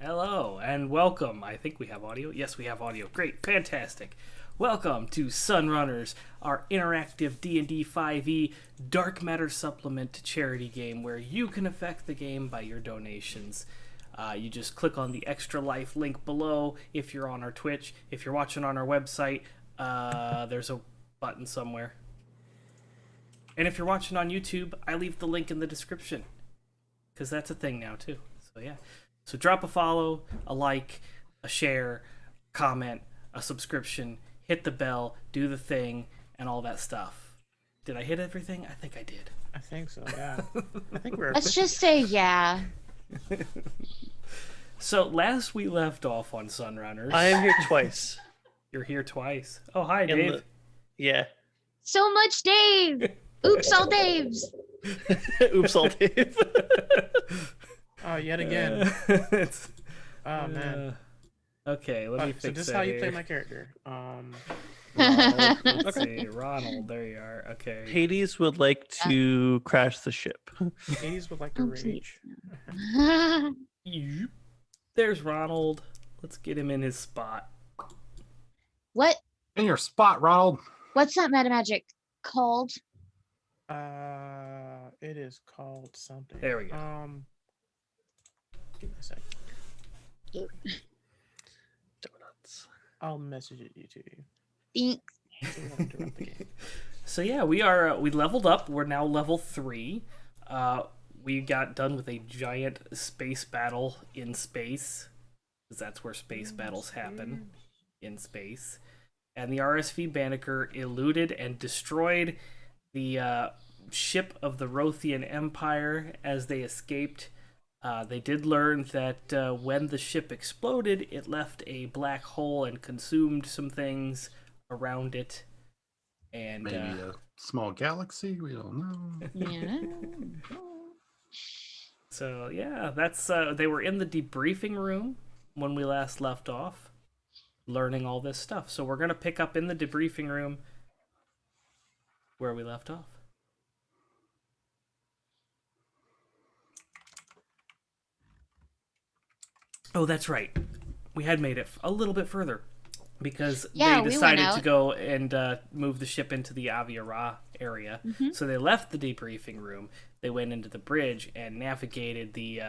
Hello and welcome. I think we have audio. Yes, we have audio. Great, fantastic. Welcome to Sunrunners, our interactive D&D 5e Dark Matter Supplement charity game where you can affect the game by your donations. You just click on the Extra Life link below if you're on our Twitch. If you're watching on our website, there's a button somewhere. And if you're watching on YouTube, I leave the link in the description because that's a thing now too. So yeah. So drop a follow, a like, a share, comment, a subscription, hit the bell, do the thing, and all that stuff. Did I hit everything? I think I did. I think so, yeah. I think we're Let's just say yeah. So last we left off on Sunrunners. I am here twice. You're here twice. Oh, hi, Dave. Yeah. So much Dave! Oops, all Daves! Oops, all Dave. Oh, yet again. Oh, man. Okay, let me fix so this is that how you here. play my character. Ronald, let's see. Ronald, there you are. Okay. Hades would like to crash the ship. Hades would like to rage. Yep. There's Ronald. Let's get him in his spot. What? In your spot, Ronald. What's that meta magic called? It is called something. There we go. Give me a sec. Donuts. I'll message it to you. Thanks. So we won't interrupt the game. So yeah, we leveled up. We're now level 3. We got done with a giant space battle in space, because that's where space battles happen, in space. And the RSV Banneker eluded and destroyed the ship of the Rothian Empire as they escaped. They did learn that when the ship exploded, it left a black hole and consumed some things around it. And Maybe a small galaxy. We don't know. Yeah. so yeah, that's they were in the debriefing room when we last left off, learning all this stuff. So we're gonna pick up in the debriefing room where we left off. Oh, that's right. We had made it a little bit further because Yeah, they we decided went to out. go and move the ship into the Avia Ra area. Mhm. So they left the debriefing room. They went into the bridge and navigated the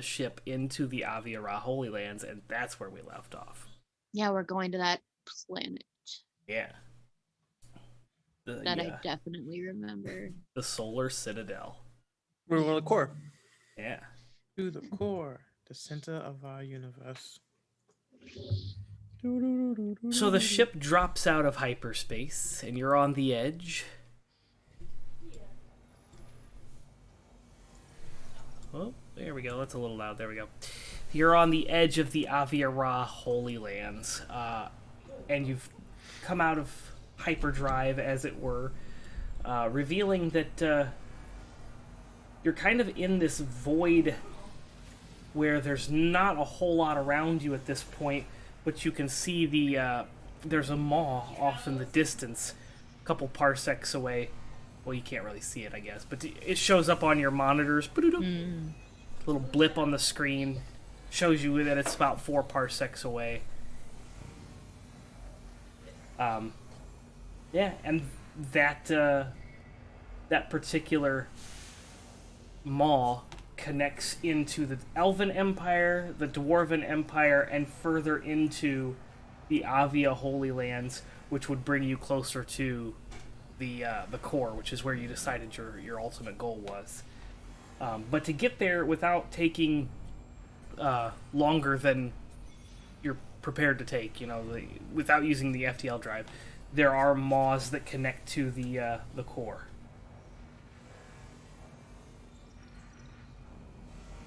ship into the Avia Ra Holy Lands, and that's where we left off. Yeah, we're going to that planet Yeah. that I definitely remember. The Solar Citadel. We're on the core. Yeah. To the core, the center of our universe. So the ship drops out of hyperspace, and you're on the edge. Oh, there we go. That's a little loud. There we go. You're on the edge of the Avia Ra Holy Lands, and you've come out of hyperdrive, as it were, revealing that you're kind of in this void where there's not a whole lot around you at this point, but you can see there's a maw off in the distance, a couple parsecs away. Well, you can't really see it, I guess, but it shows up on your monitors. Little blip on the screen shows you that it's about 4 parsecs away. Yeah, and that particular maw connects into the Elven Empire, the Dwarven Empire, and further into the Avia Holy Lands, which would bring you closer to the core, which is where you decided your ultimate goal was. But to get there without taking longer than you're prepared to take, without using the FTL drive, there are maws that connect to the core.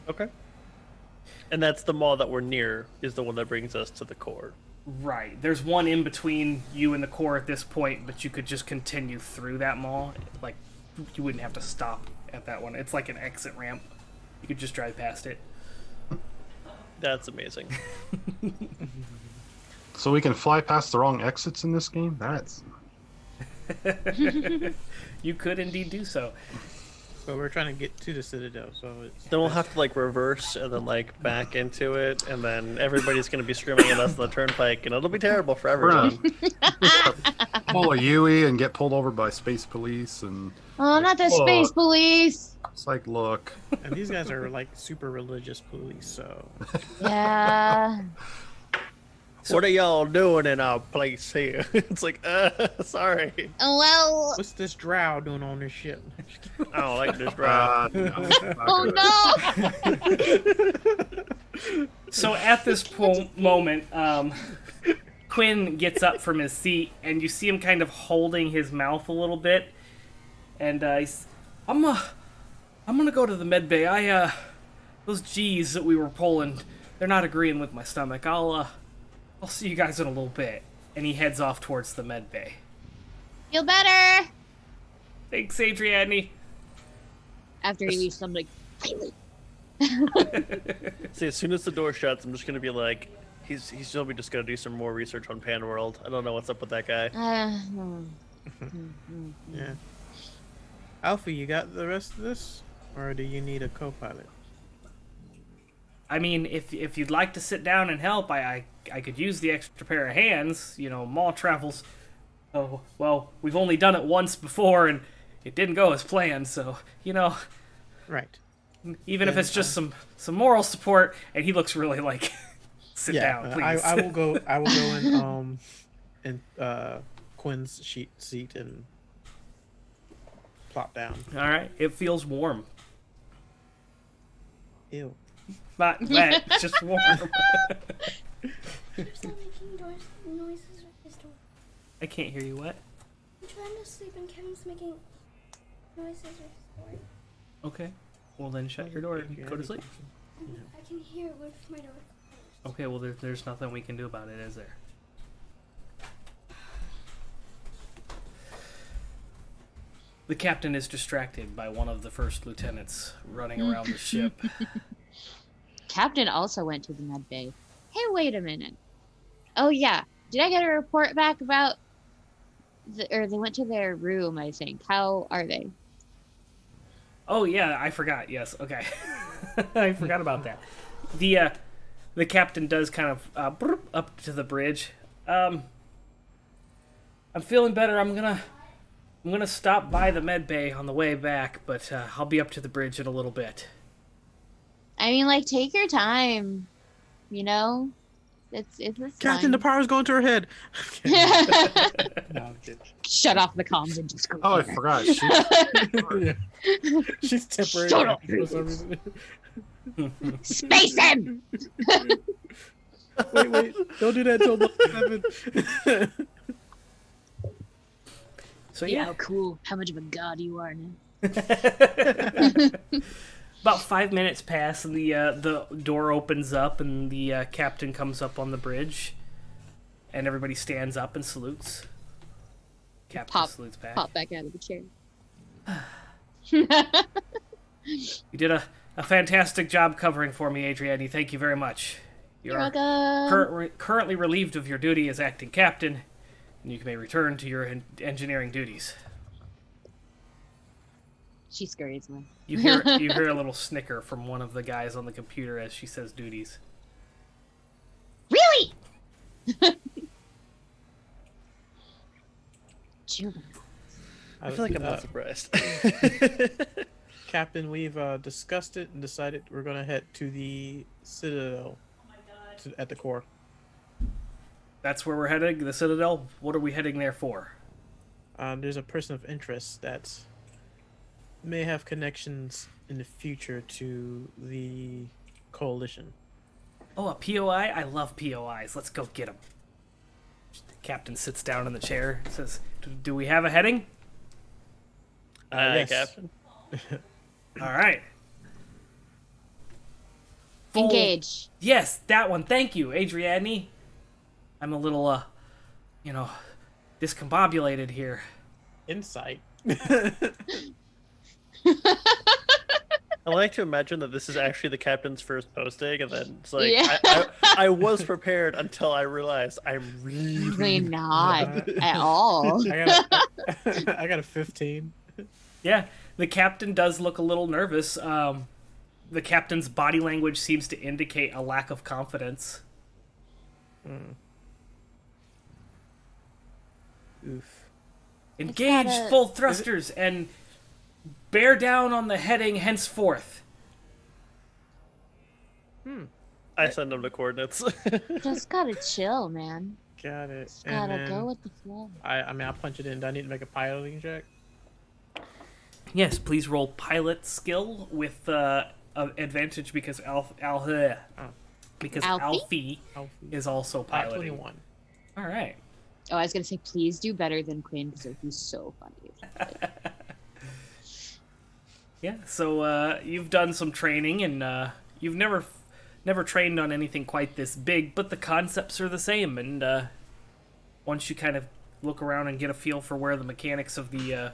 Okay. And that's the mall that we're near, is the one that brings us to the core. Right. There's one in between you and the core at this point, but you could just continue through that mall. Like, you wouldn't have to stop at that one. It's like an exit ramp. You could just drive past it. That's amazing. So we can fly past the wrong exits in this game? That's... You could indeed do so. But we're trying to get to the Citadel, so it's... Then we'll have to like reverse and then like back into it, and then everybody's gonna be screaming at us on the turnpike, and it'll be terrible for We're everyone. gonna pull a Yui and get pulled over by space police, and Oh, not the space police. it's like, look, And these guys are like super religious police, so... Yeah. What are y'all doing in our place here? It's like, sorry, Oh, well. What's this drow doing on this ship? I don't like this ride. no, not Oh, good. no. So at this moment, Quinn gets up from his seat, and you see him kind of holding his mouth a little bit, and he's, I'm gonna go to the med bay. Those G's that we were pulling, they're not agreeing with my stomach. I'll see you guys in a little bit. And he heads off towards the med bay. Feel better. Thanks, Adrienne. After he leaves, I'm like, finally. See, as soon as the door shuts, I'm just gonna be like, he's probably just gonna do some more research on Pan World. I don't know what's up with that guy. Yeah. Alfie, you got the rest of this? Or do you need a co-pilot? I mean, if you'd like to sit down and help, I could use the extra pair of hands. You know, Maul travels. Oh, well, we've only done it once before, and it didn't go as planned, so, you know, Right. even if it's just some moral support, and he looks really like, sit down, please. I will go in Quinn's seat and plop down. All right, it feels warm. Ew. Not wet, it's just warm. Stop making noises with his door. I can't hear you, what? I'm trying to sleep and Kevin's making noises with his door. Okay, well then shut your door and go to sleep. I can hear it with my door closed. Okay, well there's nothing we can do about it, is there? The captain is distracted by one of the first lieutenants running around the ship. Captain also went to the med bay. Hey, wait a minute. Oh, yeah. Did I get a report back about... or they went to their room, I think. How are they? Oh yeah, I forgot. Yes, okay. I forgot about that. The captain does kind of up to the bridge. I'm feeling better. I'm gonna stop by the med bay on the way back, but I'll be up to the bridge in a little bit. I mean, like, take your time. You know? It's Captain, fine. the power's going to her head. No, I'm kidding. Shut off the comms and just go. Oh, I there. forgot. She's temporary Shut up. for some reason. Space him! Wait, don't do that till 7. So Yeah, yeah, how cool. How much of a god you are now. about 5 minutes pass, and the door opens up, and the captain comes up on the bridge, and everybody stands up and salutes. Captain salutes back. Pop back out of the chair. You did a fantastic job covering for me, Adrienne. Thank you very much. You're welcome. Currently relieved of your duty as acting captain, and you may return to your engineering duties. She scurries away. You hear a little snicker from one of the guys on the computer as she says duties. Really? Juvenile. I feel like I'm not surprised. Captain, we've discussed it and decided we're going to head to the Citadel at the core. That's where we're heading, the Citadel? What are we heading there for? There's a person of interest that may have connections in the future to the coalition. Oh, a POI? I love POIs. Let's go get him. The captain sits down in the chair and says, do we have a heading? Yes. Captain. All right. Engage. Yes, that one. Thank you, Adrienne. I'm a little, discombobulated here. Insight. I like to imagine that this is actually the captain's first posting, and then it's like, Yeah. I was prepared until I realized I'm Really really not at all. I got a 15. Yeah, The captain does look a little nervous. The captain's body language seems to indicate a lack of confidence. Oof. Engage gotta- full thrusters and bear down on the heading henceforth. I send him the coordinates. Just gotta chill, man. Got it. Just And gotta then go with the flow. I mean, I'll punch it in. Do I need to make a piloting check? Yes, please roll pilot skill with advantage because because Alfie? Alfie Alfie. is also piloting. 21. All right. Oh, I was gonna say, please do better than Quinn because he's so funny. Yeah. So you've done some training, and you've never trained on anything quite this big, but the concepts are the same. And once you kind of look around and get a feel for where the mechanics of the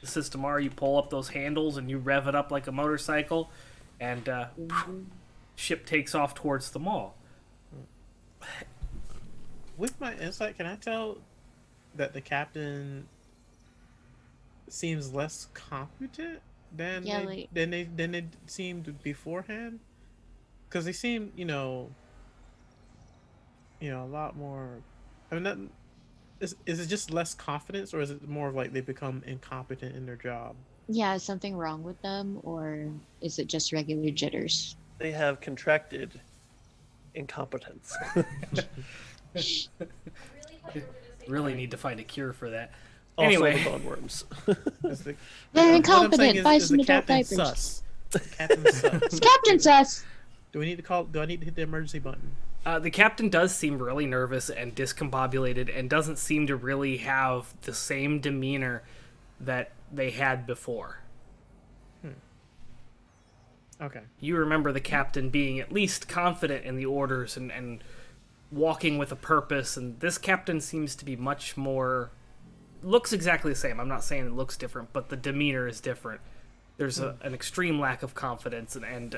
system are, you pull up those handles and you rev it up like a motorcycle, and ship takes off towards the mall. With my insight, can I tell that the captain seems less competent than Yeah, than they seemed beforehand? Because they seem, a lot more. I mean, not, is it just less confidence, or is it more of like they become incompetent in their job? Yeah, is something wrong with them, or is it just regular jitters? They have contracted incompetence. Really need to find a cure for that. Also Anyway. the bone worms. Is the, They're what I'm incompetent. saying Buy is some the adult captain diapers. sus? The captain sus. Captain sus. Do I need to hit the emergency button? The captain does seem really nervous and discombobulated and doesn't seem to really have the same demeanor that they had before. Okay. You remember the captain being at least confident in the orders and walking with a purpose, and this captain seems to be much more... Looks exactly the same. I'm not saying it looks different, but the demeanor is different. There's an extreme lack of confidence, and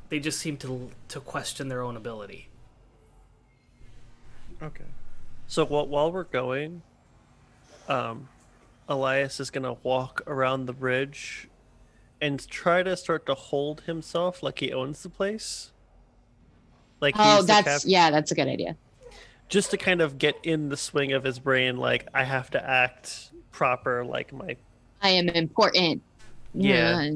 they just seem to question their own ability. Okay. So while we're going, Elias is gonna walk around the bridge and try to start to hold himself like he owns the place. Like Oh, he's the that's a good idea. just to kind of get in the swing of his brain. Like I have to act proper, like my I am important. Yeah.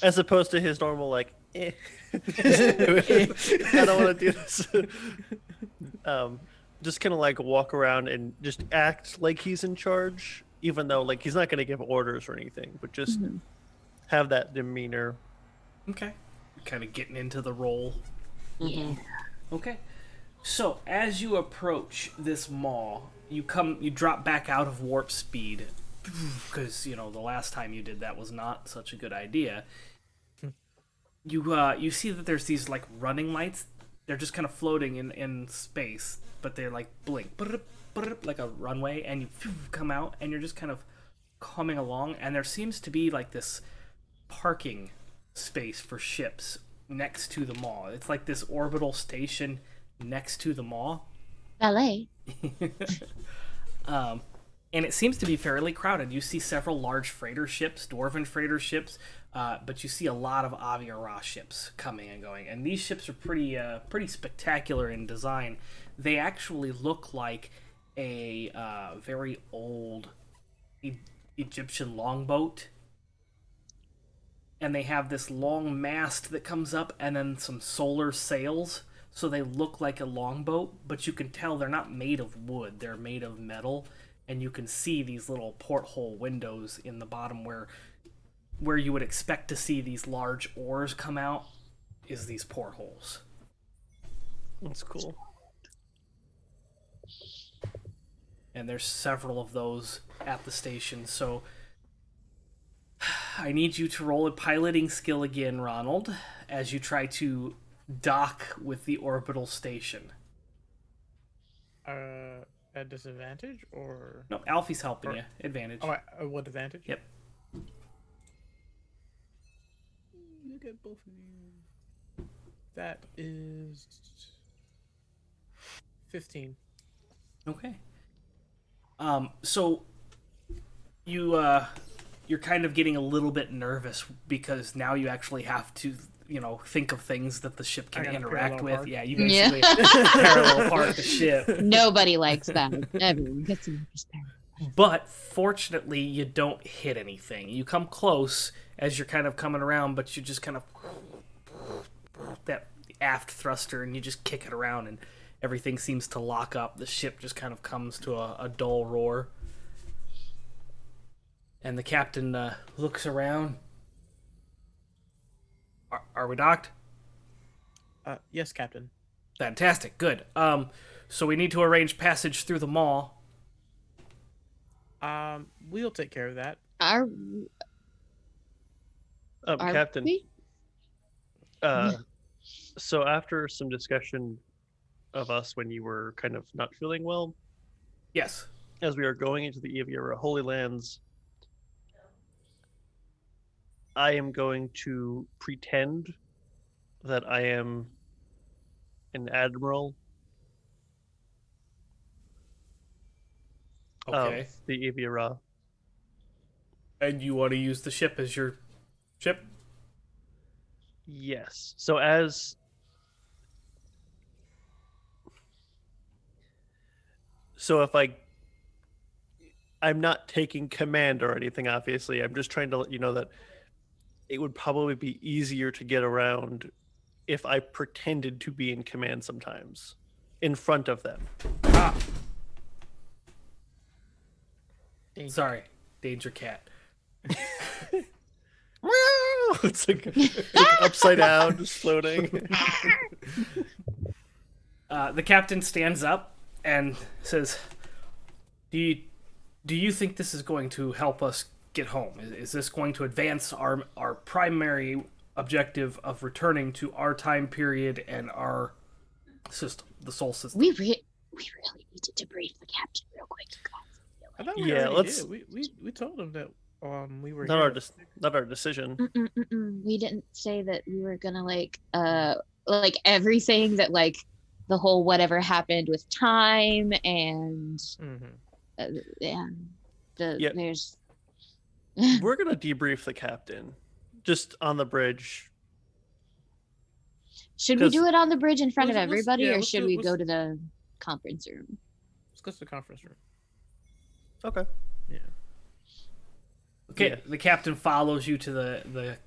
as opposed to his normal like. I don't want to do this. Just kind of like walk around and just act like he's in charge, even though like he's not going to give orders or anything, but just have that demeanor. Okay. Kind of getting into the role. Yeah. Okay. So, as you approach this mall, you drop back out of warp speed, because, the last time you did that was not such a good idea. You see that there's these, like, running lights. They're just kind of floating in space, but they're, like, blink, like a runway, and you come out, and you're just kind of coming along, and there seems to be, like, this parking space for ships next to the mall. It's like this orbital station next to the mall. Ballet. And it seems to be fairly crowded. You see several large freighter ships, dwarven freighter ships, but you see a lot of Aviara ships coming and going. And these ships are pretty spectacular in design. They actually look like a very old Egyptian longboat. And they have this long mast that comes up and then some solar sails. So they look like a longboat, but you can tell they're not made of wood. They're made of metal. And you can see these little porthole windows in the bottom where you would expect to see these large oars come out is these portholes. That's cool. And there's several of those at the station, so I need you to roll a piloting skill again, Ronald, as you try to dock with the orbital station. At disadvantage or? No, Alfie's helping you. Advantage. Oh, what advantage? Yep. Look at both of you. That is 15. Okay. So you you're kind of getting a little bit nervous because now you actually have to, think of things that the ship can gotta interact parallel with. park. Yeah, you Yeah. basically parallel park the ship. Nobody likes that. Everyone gets in despair. But fortunately, you don't hit anything. You come close as you're kind of coming around, but you just kind of that aft thruster, and you just kick it around, and everything seems to lock up. The ship just kind of comes to a dull roar. And the captain looks around. Are we docked? Yes, Captain. Fantastic, good. So we need to arrange passage through the mall. We'll take care of that. Are Captain, we? so after some discussion of us when you were kind of not feeling well, Yes. as we are going into the Aviara Holy Lands, I am going to pretend that I am an admiral Okay. of the Aviara. And you want to use the ship as your ship? Yes. So if I'm not taking command or anything, obviously. I'm just trying to let you know that it would probably be easier to get around if I pretended to be in command sometimes in front of them. Ah. Sorry, Danger Cat. It's like upside down, just floating. The captain stands up and says, Do you think this is going to help us get home? Is this going to advance our primary objective of returning to our time period and our system, the Sol system? We really need to debrief the captain real quick, you guys. I thought we Yeah, already let's- did. We told him that we were Not here. not our decision. We didn't say that we were gonna like everything that like the whole whatever happened with time and Yep. there's We're gonna debrief the captain, just on the bridge. should we 'Cause- do it on the bridge in front of Let's- everybody, yeah, or let's should do- we let's- go to the conference room? Let's go to the conference room. Okay. Yeah. Okay, Yeah. the captain follows you to the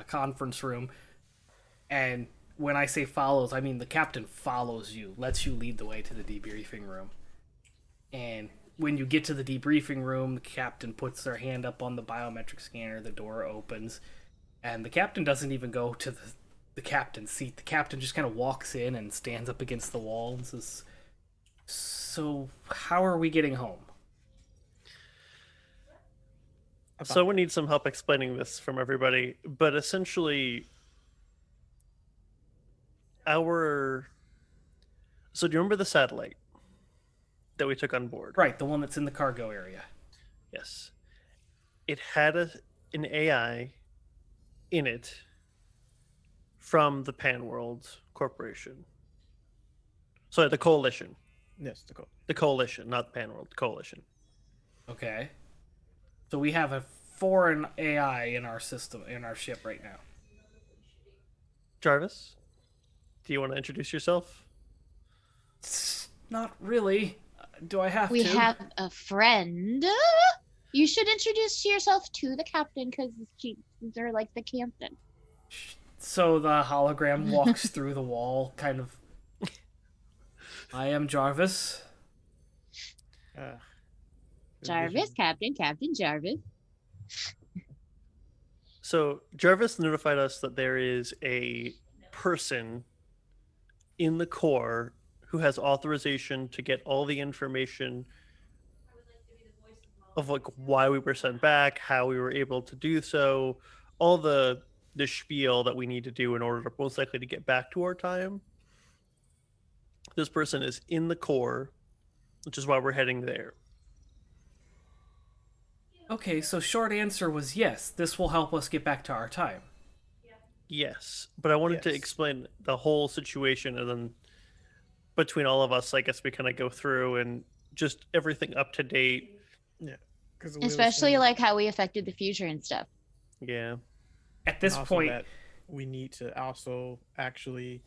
conference room, and when I say follows, I mean the captain follows you, lets you lead the way to the debriefing room. And when you get to the debriefing room, the captain puts their hand up on the biometric scanner, the door opens, and the captain doesn't even go to the captain's seat. The captain just kind of walks in and stands up against the wall and says, So, how are we getting home? So we need some help explaining this from everybody, but essentially so do you remember the satellite that we took on board? Right, the one that's in the cargo area. Yes. It had an AI in it from the Panworld Corporation. Sorry, the Coalition. Yes, the code. The Coalition, not Panworld, Coalition. Okay. So we have a foreign AI in our system, in our ship right now. Jarvis, do you want to introduce yourself? Not really. Do I have We to? have a friend. You should introduce yourself to the captain because they're like the captain. So the hologram walks through the wall, kind of. I am Jarvis. Jarvis, Captain Jarvis. So Jarvis notified us that there is a person in the core who has authorization to get all the information of like why we were sent back, how we were able to do so, all the spiel that we need to do in order to most likely to get back to our time. This person is in the core, which is why we're heading there. Okay, so short answer was yes. This will help us get back to our time. Yes, but I wanted to Yes. explain the whole situation, and then between all of us, I guess we kind of go through and just everything up to date. Yeah. 'Cause we were Especially saying- like how we affected the future and stuff. Yeah. At and this also point, that we need to also actually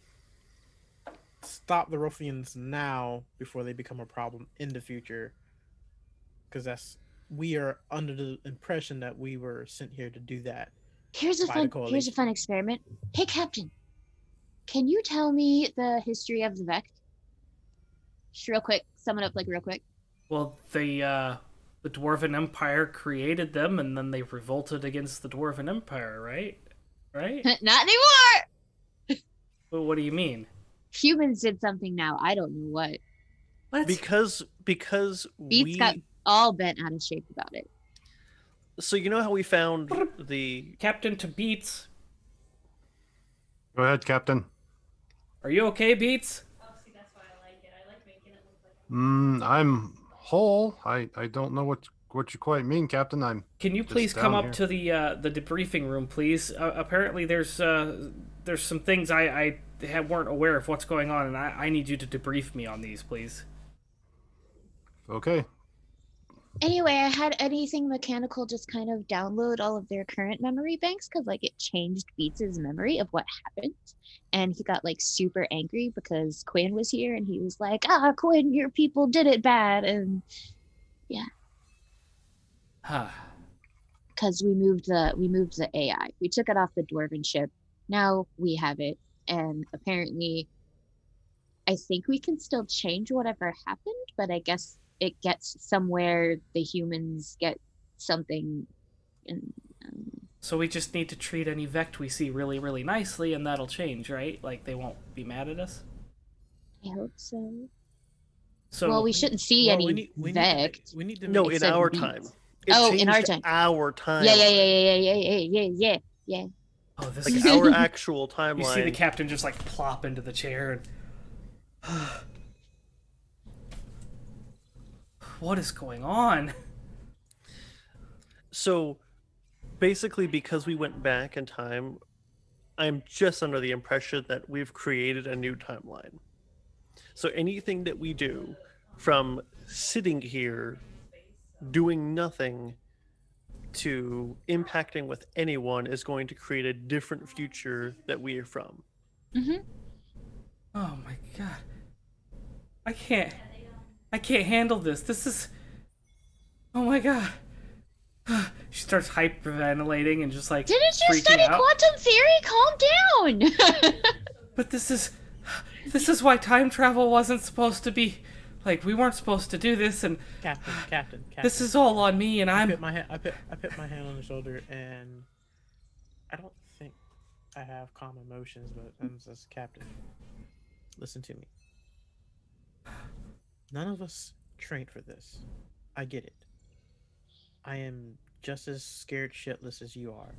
stop the ruffians now before they become a problem in the future. Because we are under the impression that we were sent here to do that. Here's a By the fun coalition. experiment. Hey Captain, can you tell me the history of the Vect? Just real quick, sum it up like real quick. well, the Dwarven Empire created them, and then they revolted against the Dwarven Empire, right? Right? Not anymore! Well, what do you mean? Humans did something now. I don't know what. What? Because Beats we got all bent out of shape about it. so you know how we found the Captain to Beats. Go ahead, Captain. Are you okay, Beats? I'm whole. I don't know what you quite mean, Captain. I'm Can you just please come down up here. to the debriefing room, please? Apparently, there's some things I weren't aware of what's going on, and I need you to debrief me on these, please. Okay. Anyway, I had anything mechanical just kind of download all of their current memory banks because like it changed Beats' memory of what happened. And he got like super angry because Quinn was here and he was like, Quinn, your people did it bad. And Huh. because we moved the AI. We took it off the Dwarven ship. Now we have it. And apparently I think we can still change whatever happened, but I guess it gets somewhere the humans get something and So we just need to treat any Vect we see really, really nicely, and that'll change, right? Like, they won't be mad at us? I hope so. So, Well, we shouldn't see Well, any Vect. we need to no make in said our beats. time. Oh, in our changed time. Our time. Yeah. oh, this Like is... our actual timeline. You see the captain just, like, plop into the chair and... What is going on? So basically, because we went back in time, I'm just under the impression that we've created a new timeline. So anything that we do, from sitting here doing nothing to impacting with anyone, is going to create a different future that we are from. Oh my god. I can't handle this. This is... Oh my god. She starts hyperventilating and just like Didn't you freaking study out. quantum theory? Calm down. But this is why time travel wasn't supposed to be... Like, we weren't supposed to do this, and Captain. this is all on me, and I I'm... put my hand. I put my hand on the shoulder, and I don't think I have calm emotions, but I'm just Captain. Listen to me. None of us trained for this. I get it. I am just as scared shitless as you are.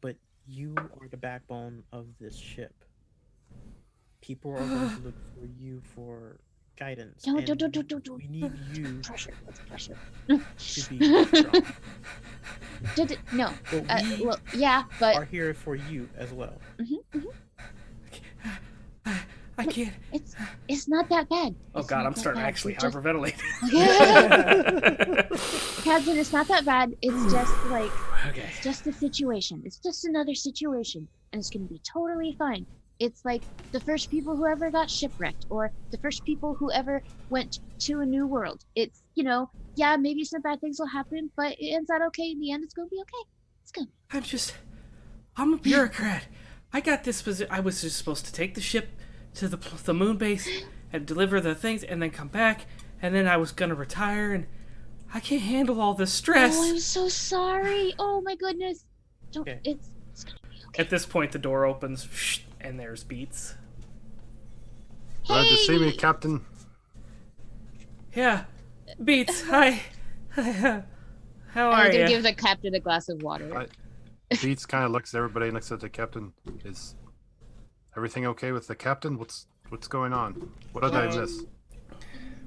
But you are the backbone of this ship. People are going to look for you for guidance. No, and don't. We need you Pressure. What's pressure? to be strong. No. But we Well, yeah, but are here for you as well. I can't... it's not that bad. Oh It's god, not I'm that starting to bad. actually We're just- hyperventilate. Captain, it's not that bad. It's just like Okay. it's just a situation. It's just another situation, and it's gonna be totally fine. It's like the first people who ever got shipwrecked, or the first people who ever went to a new world. It's yeah, maybe some bad things will happen, but it ends out okay. In the end, it's gonna be okay. It's good. I'm a bureaucrat. I got this I was just supposed to take the ship to the moon base and deliver the things and then come back, and then I was gonna retire, and I can't handle all this stress. Oh, I'm so sorry. Oh my goodness. Don't. Okay. It's gonna be okay. At this point, the door opens, and there's Beats. Glad to see me, Hey! Captain. Yeah, Beats. Hi. How I'm are gonna you? give the captain a glass of water. Beats kind of looks at everybody and looks at the captain. Is everything okay with the captain? What's going on? What did I miss?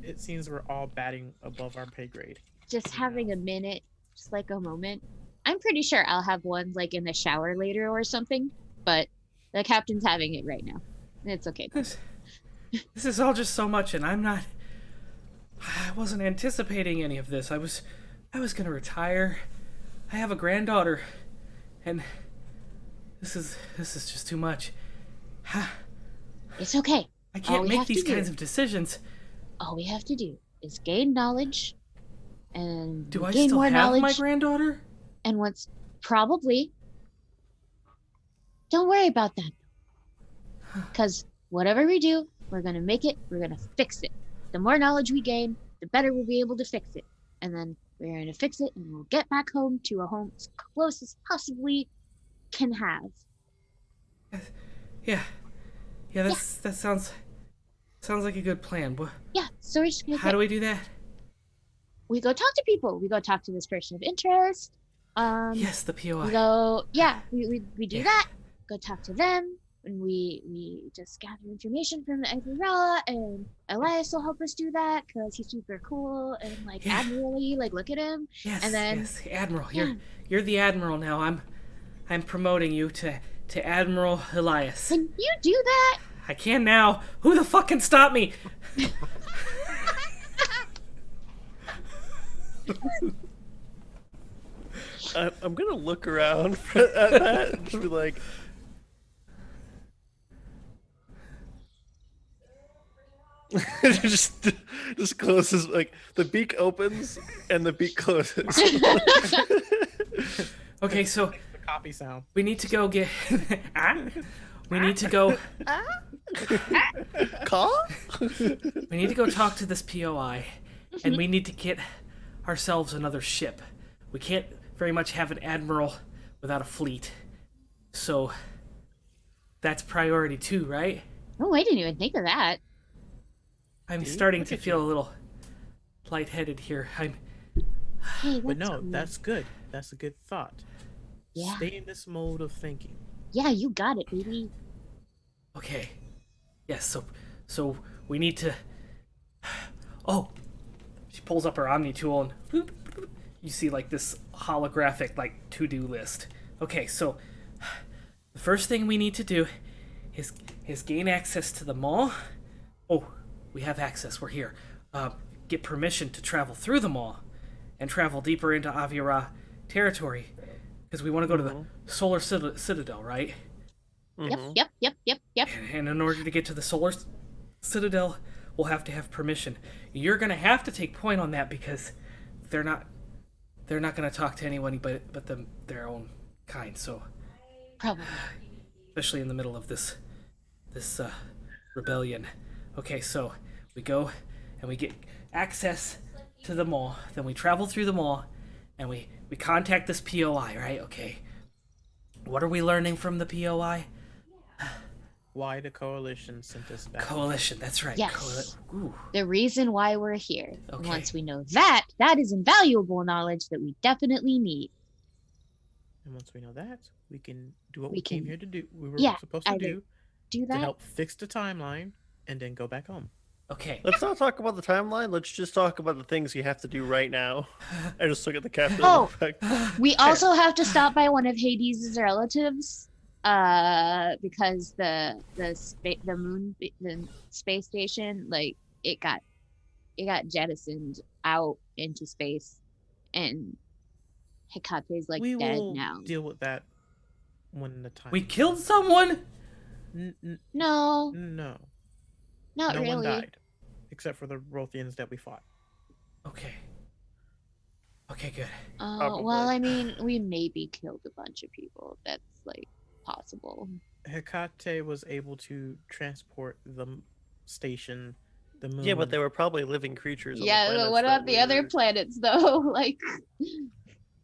It seems we're all batting above our pay grade. Just having a minute, just like a moment. I'm pretty sure I'll have one like in the shower later or something, but the captain's having it right now. It's okay. This is all just so much, and I wasn't anticipating any of this. I was I was gonna retire. I have a granddaughter, and this is just too much. It's okay. I can't we make have these to do- kinds of decisions. All we have to do is gain knowledge, and Do we I gain still more have knowledge. my granddaughter? And once, probably. Don't worry about that. Because whatever we do, we're going to make it, we're going to fix it. The more knowledge we gain, the better we'll be able to fix it. And then we're going to fix it, and we'll get back home to a home as close as possibly can have. Yeah. That sounds like a good plan. Yeah, so we're just going How do we do that? We go talk to people. We go talk to this person of interest. Yes, the POI. We go, we do Yeah. that. Go talk to them, and we just gather information from the Ivy-Rella, and Elias will help us do that because he's super cool and like Yeah. admirally, like look at him. Yes, and then yes, Admiral. Yeah. You're the Admiral now. I'm promoting you to Admiral Elias. Can you do that? I can now. Who the fuck can stop me? I'm gonna look around at that and just be like, just closes, like the beak opens and the beak closes. Okay, so The copy sound. we need to go get. We need to go. Caw? We need to go talk to this POI, and we need to get ourselves another ship. We can't very much have an admiral without a fleet, so that's priority 2, right? Oh, I didn't even think of that. I'm See? starting Look to at feel you. a little lightheaded here. Hey, But that's no, cool. that's good. That's a good thought. Yeah. Stay in this mode of thinking. Yeah, you got it, baby. Okay. Yes, so we need to. Oh, she pulls up her Omni tool and boop, boop, you see like this holographic like to-do list. Okay, so the first thing we need to do is gain access to the mall. Oh, we have access. We're here. Get permission to travel through the mall and travel deeper into Aviara territory because we want to go to the Solar Citadel, right? Yep. And in order to get to the Solar Citadel, we'll have to have permission. You're gonna have to take point on that because they're not gonna talk to anyone but their own kind. So, Probably. especially in the middle of this rebellion. Okay, so we go and we get access to the mall. Then we travel through the mall, and we contact this POI, right? Okay. What are we learning from the POI? Why the coalition sent us back? Coalition. That's right. Yes. Ooh. The reason why we're here. Okay. Once we know that, that is invaluable knowledge that we definitely need. And once we know that, we can do what We we came can- here to do. We were yeah, supposed to either do Do to that? help fix the timeline, and then go back home. Okay. Let's not talk about the timeline. Let's just talk about the things you have to do right now. I just look at the captain. Oh. Like, We also have to stop by one of Hades' relatives, because the space station, like it got jettisoned out into space, and Hekate's like we dead will now. deal with that when the time. We killed someone. No, No, not no really. one died, except for the Rothians that we fought. Okay. Okay, good. Well, Probably. I mean, we maybe killed a bunch of people. That's like possible. Hecate was able to transport the station, the moon. yeah, but they were probably living creatures. On the Yeah, planets what that about the other were- planets though? Like,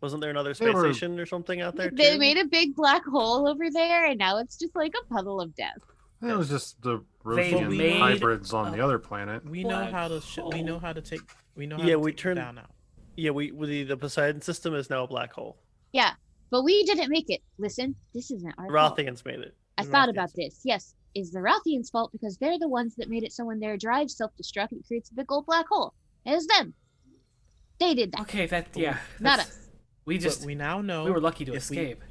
Wasn't there another They space were- station or something out there? they too? made a big black hole over there, and now it's just like a puddle of death. It was just the They Rothian made hybrids on a the other planet. We know black how to. We know hole. how to take. We know how Yeah, to we take them turned- down now. Yeah, the Poseidon system is now a black hole. Yeah, but we didn't make it. Listen, this isn't our fault. Rothians made it. I The thought Rothians. about this. Yes, is the Rothians' fault because they're the ones that made it so when their drives self-destruct, it creates a big old black hole. It was them. They did that, Okay, Not not that's- us. We But just we now know. we were lucky to if we- escape.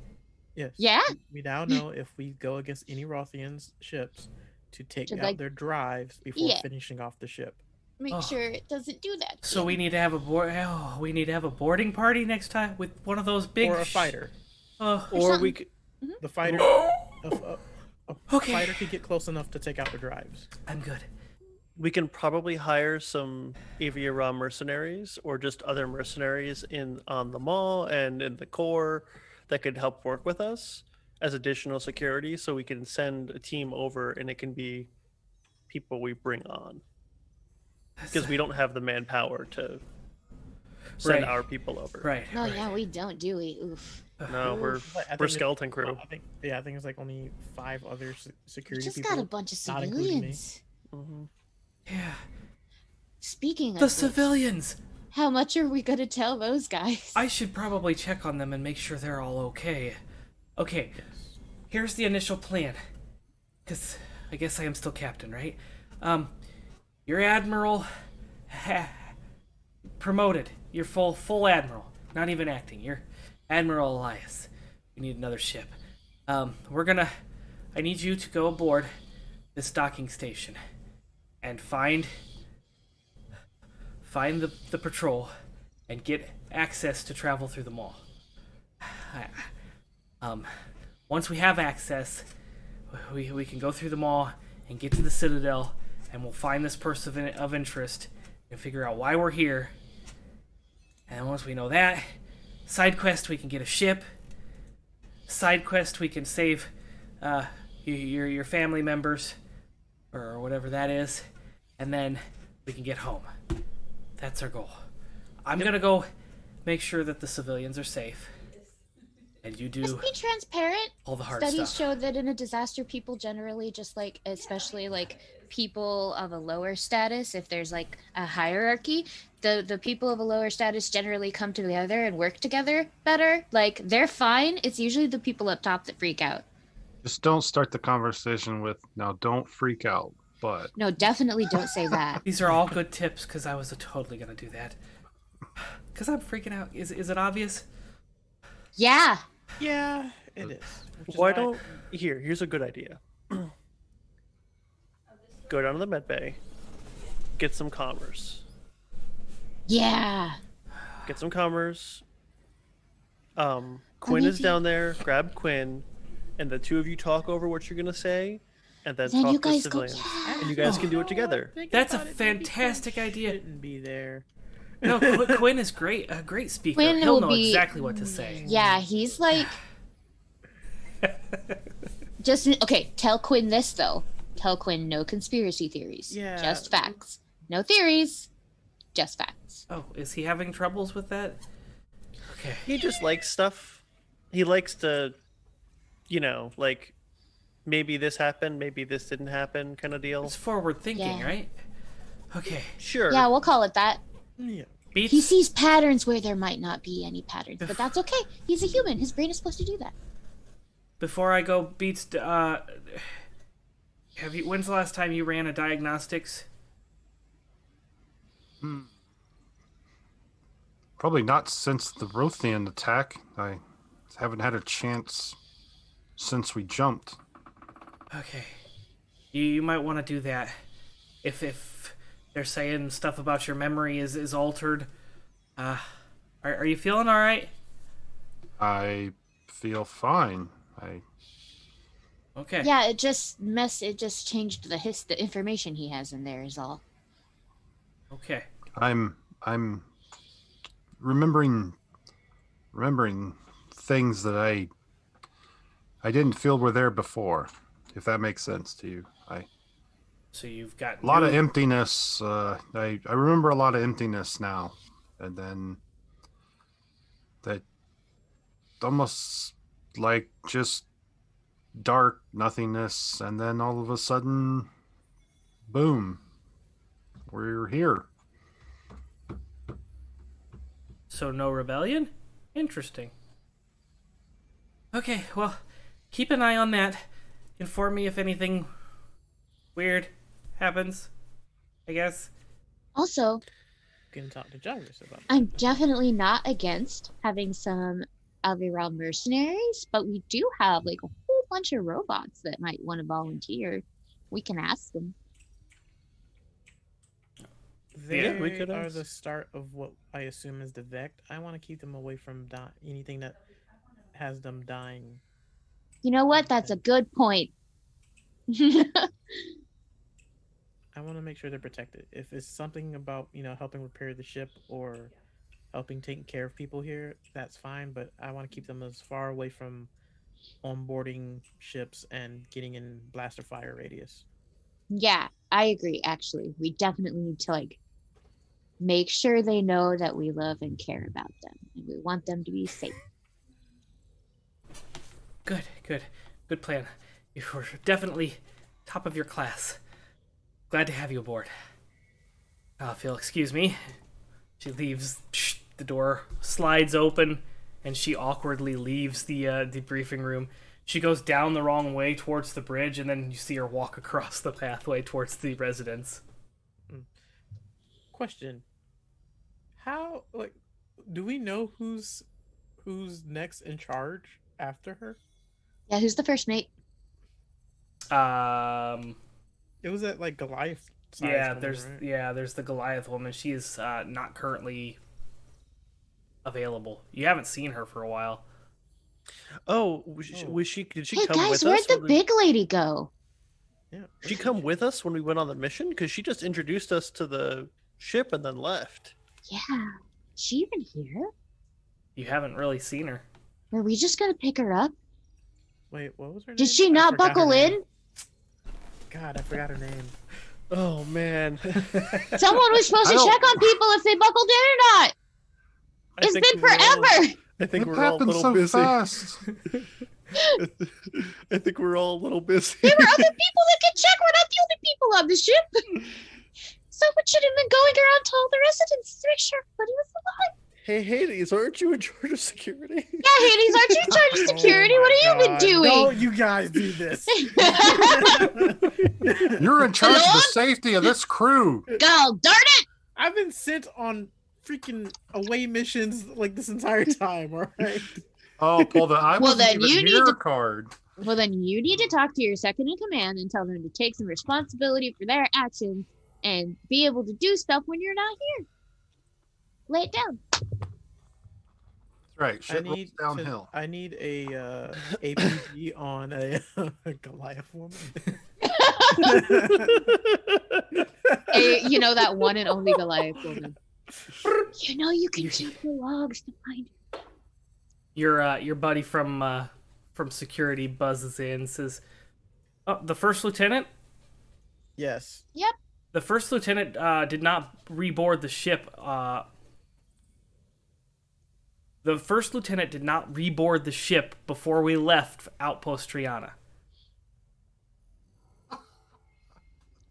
Yes. Yeah? We now know if we go against any Rothians ships to take To, out like- their drives before Yeah. finishing off the ship. make Oh. sure it doesn't do that. So again. we need to have a we need to have a boarding party next time with one of those big Or a fighter. Oh, Or something. we could, The fighter. A Okay. fighter could get close enough to take out the drives. I'm good. we can probably hire some Aviara mercenaries or just other mercenaries on the mall and in the core that could help work with us as additional security, so we can send a team over and it can be people we bring on. Because we don't have the manpower to send Right. our people over. Right. No, right. yeah, we don't, do we? Oof. No, we're I think we're it's- skeleton crew. I think it's like only 5 other We security just people. got a bunch of not including me. civilians. hmm Yeah. Speaking of The which, civilians. how much are we gonna tell those guys? I should probably check on them and make sure they're all okay. Okay. Here's the initial plan. Cause I guess I am still captain, right? You're admiral. Promoted. You're full admiral. Not even acting. You're Admiral Elias. We need another ship. I need you to go aboard this docking station and find the patrol and get access to travel through the mall. Once we have access, we can go through the mall and get to the Citadel, and we'll find this person of interest and figure out why we're here. And once we know that, side quest, we can get a ship. Side quest, we can save your family members or whatever that is, and then we can get home. That's our goal. I'm gonna go make sure that the civilians are safe, and you do Just be transparent. all the hard Studies stuff. show that in a disaster, people generally just like, especially like people of a lower status, if there's like a hierarchy, the people of a lower status generally come together and work together better. Like, they're fine. It's usually the people up top that freak out. Just don't start the conversation with, now don't freak out. But No, definitely don't say that. These are all good tips because I was totally gonna do that. Because I'm freaking out. Is it obvious? Yeah. Yeah, it is. Which is Why don't here's a good idea. Go down to the med bay, get some commerce. Yeah. Get some commerce. Quinn is down there. Grab Quinn, and the two of you talk over what you're gonna say, and then Then talk you to guys go, civilians. yeah. And you guys can do it together. That's a fantastic idea. Shouldn't be there. No, Quinn is great. A great speaker. Quinn He'll will know be- exactly what to say. Yeah, he's like. Just okay. Tell Quinn this though. Tell Quinn no conspiracy theories. Yeah. Just facts. No theories. Just facts. Oh, is he having troubles with that? Okay. He just likes stuff. He likes to, like, maybe this happened, maybe this didn't happen, kind of deal. It's forward thinking, Yeah. right? Okay. Sure. Yeah, we'll call it that. Yeah. Beats. He sees patterns where there might not be any patterns, but that's okay. He's a human. His brain is supposed to do that. Before I go, Beats. When's the last time you ran a diagnostics? probably not since the Rothian attack. I haven't had a chance since we jumped. Okay. You might want to do that. If they're saying stuff about your memory is altered. Are you feeling all right? I feel fine. Okay. Yeah, it just changed the information he has in there is all. Okay. I'm remembering things that I didn't feel were there before, if that makes sense to you. So you've got A lot of emptiness. I remember a lot of emptiness now, and then that almost like just dark nothingness, and then all of a sudden, boom, we're here. So no rebellion? Interesting. Okay, well, keep an eye on that. Inform me if anything weird happens, I guess. Also, You can talk to Jarvis about it. I'm definitely not against having some Alviral mercenaries, but we do have like a whole bunch of robots that might want to volunteer. We can ask them. they Yeah, we could are ask. the start of what I assume is the Vect. I want to keep them away from anything that has them dying. You know what? That's a good point. I want to make sure they're protected. If it's something about, helping repair the ship or helping taking care of people here, that's fine, but I want to keep them as far away from onboarding ships and getting in blaster fire radius. Yeah, I agree, actually. We definitely need to, like, make sure they know that we love and care about them, and we want them to be safe. Good plan. You were definitely top of your class. Glad to have you aboard. If you'll excuse me. She leaves. The door slides open, and she awkwardly leaves the debriefing room. She goes down the wrong way towards the bridge, and then you see her walk across the pathway towards the residence. Question: How do we know who's next in charge after her? Yeah, who's the first mate? It was that Goliath. Yeah, Woman, there's right? there's the Goliath woman. She is not currently available. You haven't seen her for a while. Oh, was she? Did she Hey come guys, with where'd us? the big lady go? Yeah. Did she come with us when we went on the mission? Because she just introduced us to the ship and then left. Yeah, is she even here? You haven't really seen her. Were we just gonna pick her up? Wait, what was her name? Did she I not forgot her buckle name. in? God, I forgot her name. Oh man. Someone was supposed to check on people if they buckled in or not. It's been forever. I think It we're all a happened little so busy. fast. I think we're all a little busy. There were other people that could check. We're not the only people on the ship. Someone should have been going around to all the residents to make sure everybody was alive. Hey, Hades, aren't you in charge of security? Yeah, Hades, aren't you in charge of security? Oh What my have you been God. doing? No, you guys do this. You're in charge of the Hello? safety of this crew. God darn it! I've been sent on freaking away missions this entire time, all right? Oh, pull the I Well, wasn't then even you need here to- card. Well, then you need to talk to your second in command and tell them to take some responsibility for their actions and be able to do stuff when you're not here. Lay it down. Right, shit rolls need downhill. I need a APG on a Goliath woman. You know, that one and only Goliath woman. You know, you can check the logs to find her. Your buddy from security buzzes in and says, "Oh, the first lieutenant? Yes. Yep. The first lieutenant did not reboard the ship. The first lieutenant did not reboard the ship before we left Outpost Triana.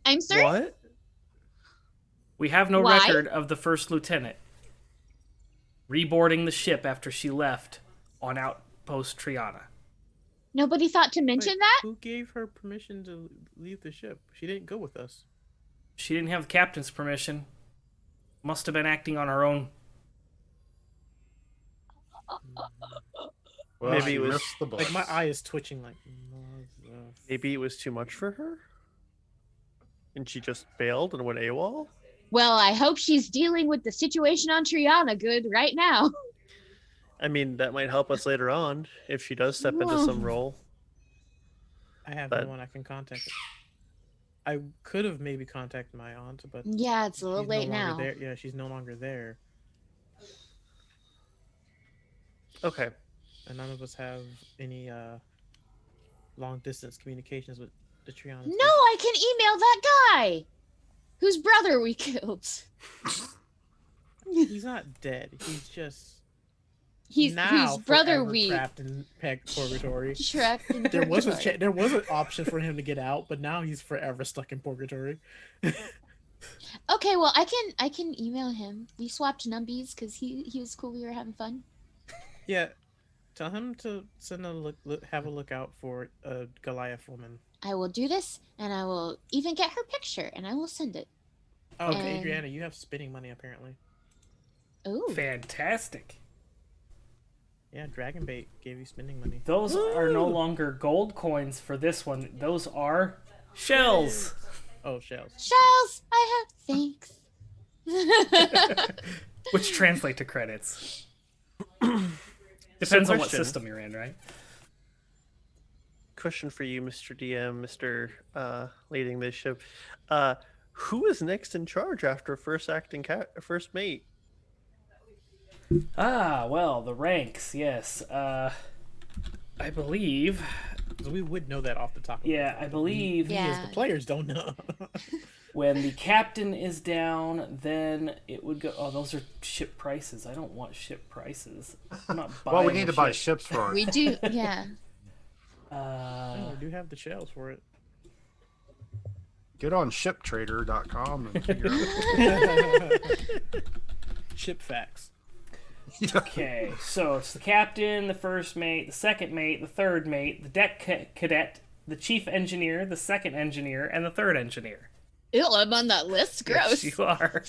I'm sorry? What? We have no Why? record of the first lieutenant reboarding the ship after she left on Outpost Triana. Nobody thought to mention Wait, that? Who gave her permission to leave the ship? She didn't go with us. She didn't have the captain's permission. Must have been acting on her own. Well, Maybe she it was- missed the bus. My eye is twitching Maybe it was too much for her? And she just bailed and went AWOL? Well, I hope she's dealing with the situation on Triana good right now. I mean, that might help us later on if she does step into some role. I have But- no one I can contact. I could have maybe contacted my aunt, but Yeah, it's a little she's late no longer now. there. Yeah, she's no longer there, Okay. and none of us have any long distance communications with the Triana. No, I can email that guy whose brother we killed. He's not dead. He's just He's now whose brother forever we trapped in purgatory. trapped in There was purgatory. there was an option for him to get out, but now he's forever stuck in purgatory. Okay, well, I can email him. We swapped numbies because he was cool. We were having fun. Yeah, tell him to send have a look out for a Goliath woman. I will do this, and I will even get her picture, and I will send it. Oh, And- Adriana, you have spinning money apparently. Ooh. Fantastic. Yeah, Dragon Bait gave you spinning money. Those are no longer gold coins for this one. Those are shells. Oh, shells. Shells, I have thanks. which translate to credits. Depends on what question. system you're in, right? Question for you, Mr. DM, Mr. Leading this ship. Who is next in charge after first mate? Ah, well, the ranks, yes. I believe. 'Cause we would know that off the top of Yeah, our head, I but believe. we as Yeah. the players don't know. When the captain is down, then it would go. Oh, those are ship prices. I don't want ship prices. I'm not buying. Well, we need a to buy ship. ships for We it. do, yeah. Oh, we do have the shells for it. Get on shiptrader.com and figure out. Ship facts. Okay, so it's the captain, the first mate, the second mate, the third mate, the deck cadet, the chief engineer, the second engineer, and the third engineer. Ew, I'm on that list. Gross. Yes, you are.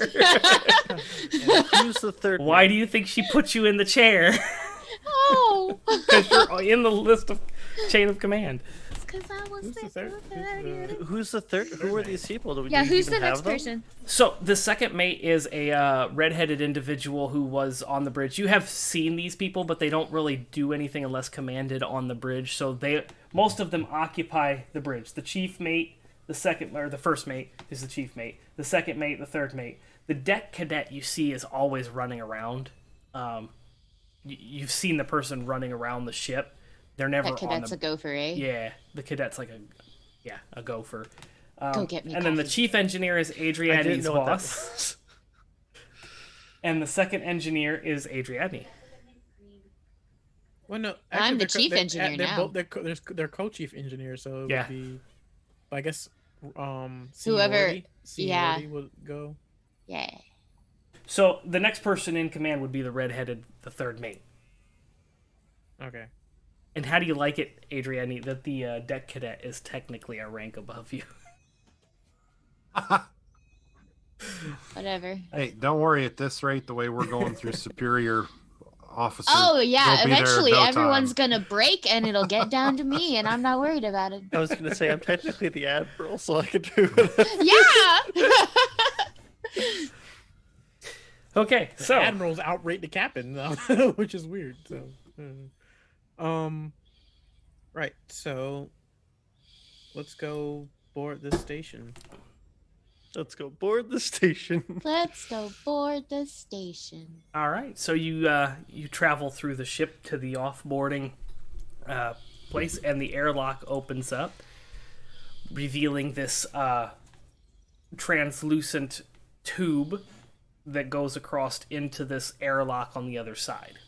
And who's the third? Why mate? do you think she put you in the chair? Oh, Because you're in the list of chain of command. because I was Who's the third? Who's the third? Who are these people? Do we Yeah, do we who's the even have next them? person? So the second mate is a redheaded individual who was on the bridge. You have seen these people, but they don't really do anything unless commanded on the bridge. So most of them occupy the bridge. The chief mate, the first mate is the chief mate. The second mate, the third mate. The deck cadet you see is always running around. You've seen the person running around the ship. They're never That on cadet's the. a gopher, eh? Yeah, the cadet's like a gopher. Go get me And then the coffee. chief engineer is I didn't Adriane's know what that boss. was. And the second engineer is Adriane. Well, no, I'm the they're co- chief they're- engineer they're now. They're co-chief engineers, so it Yeah. would be, I guess, Whoever- seniority yeah. would go. Yeah. So the next person in command would be the redheaded, the third mate. Okay. And how do you like it, Adriane, that the deck cadet is technically a rank above you? Whatever. Hey, don't worry. At this rate, the way we're going through superior officers. Oh yeah, they'll be there in eventually no everyone's time. gonna break and it'll get down to me, and I'm not worried about it. I was gonna say I'm technically the admiral, so I could do it. Yeah. Okay, The so admirals outrate the captain, though, which is weird. So, right. So, let's go board this station. Let's go board the station. Let's go board the station. all right, so you travel through the ship to the offboarding place, and the airlock opens up, revealing this translucent tube that goes across into this airlock on the other side.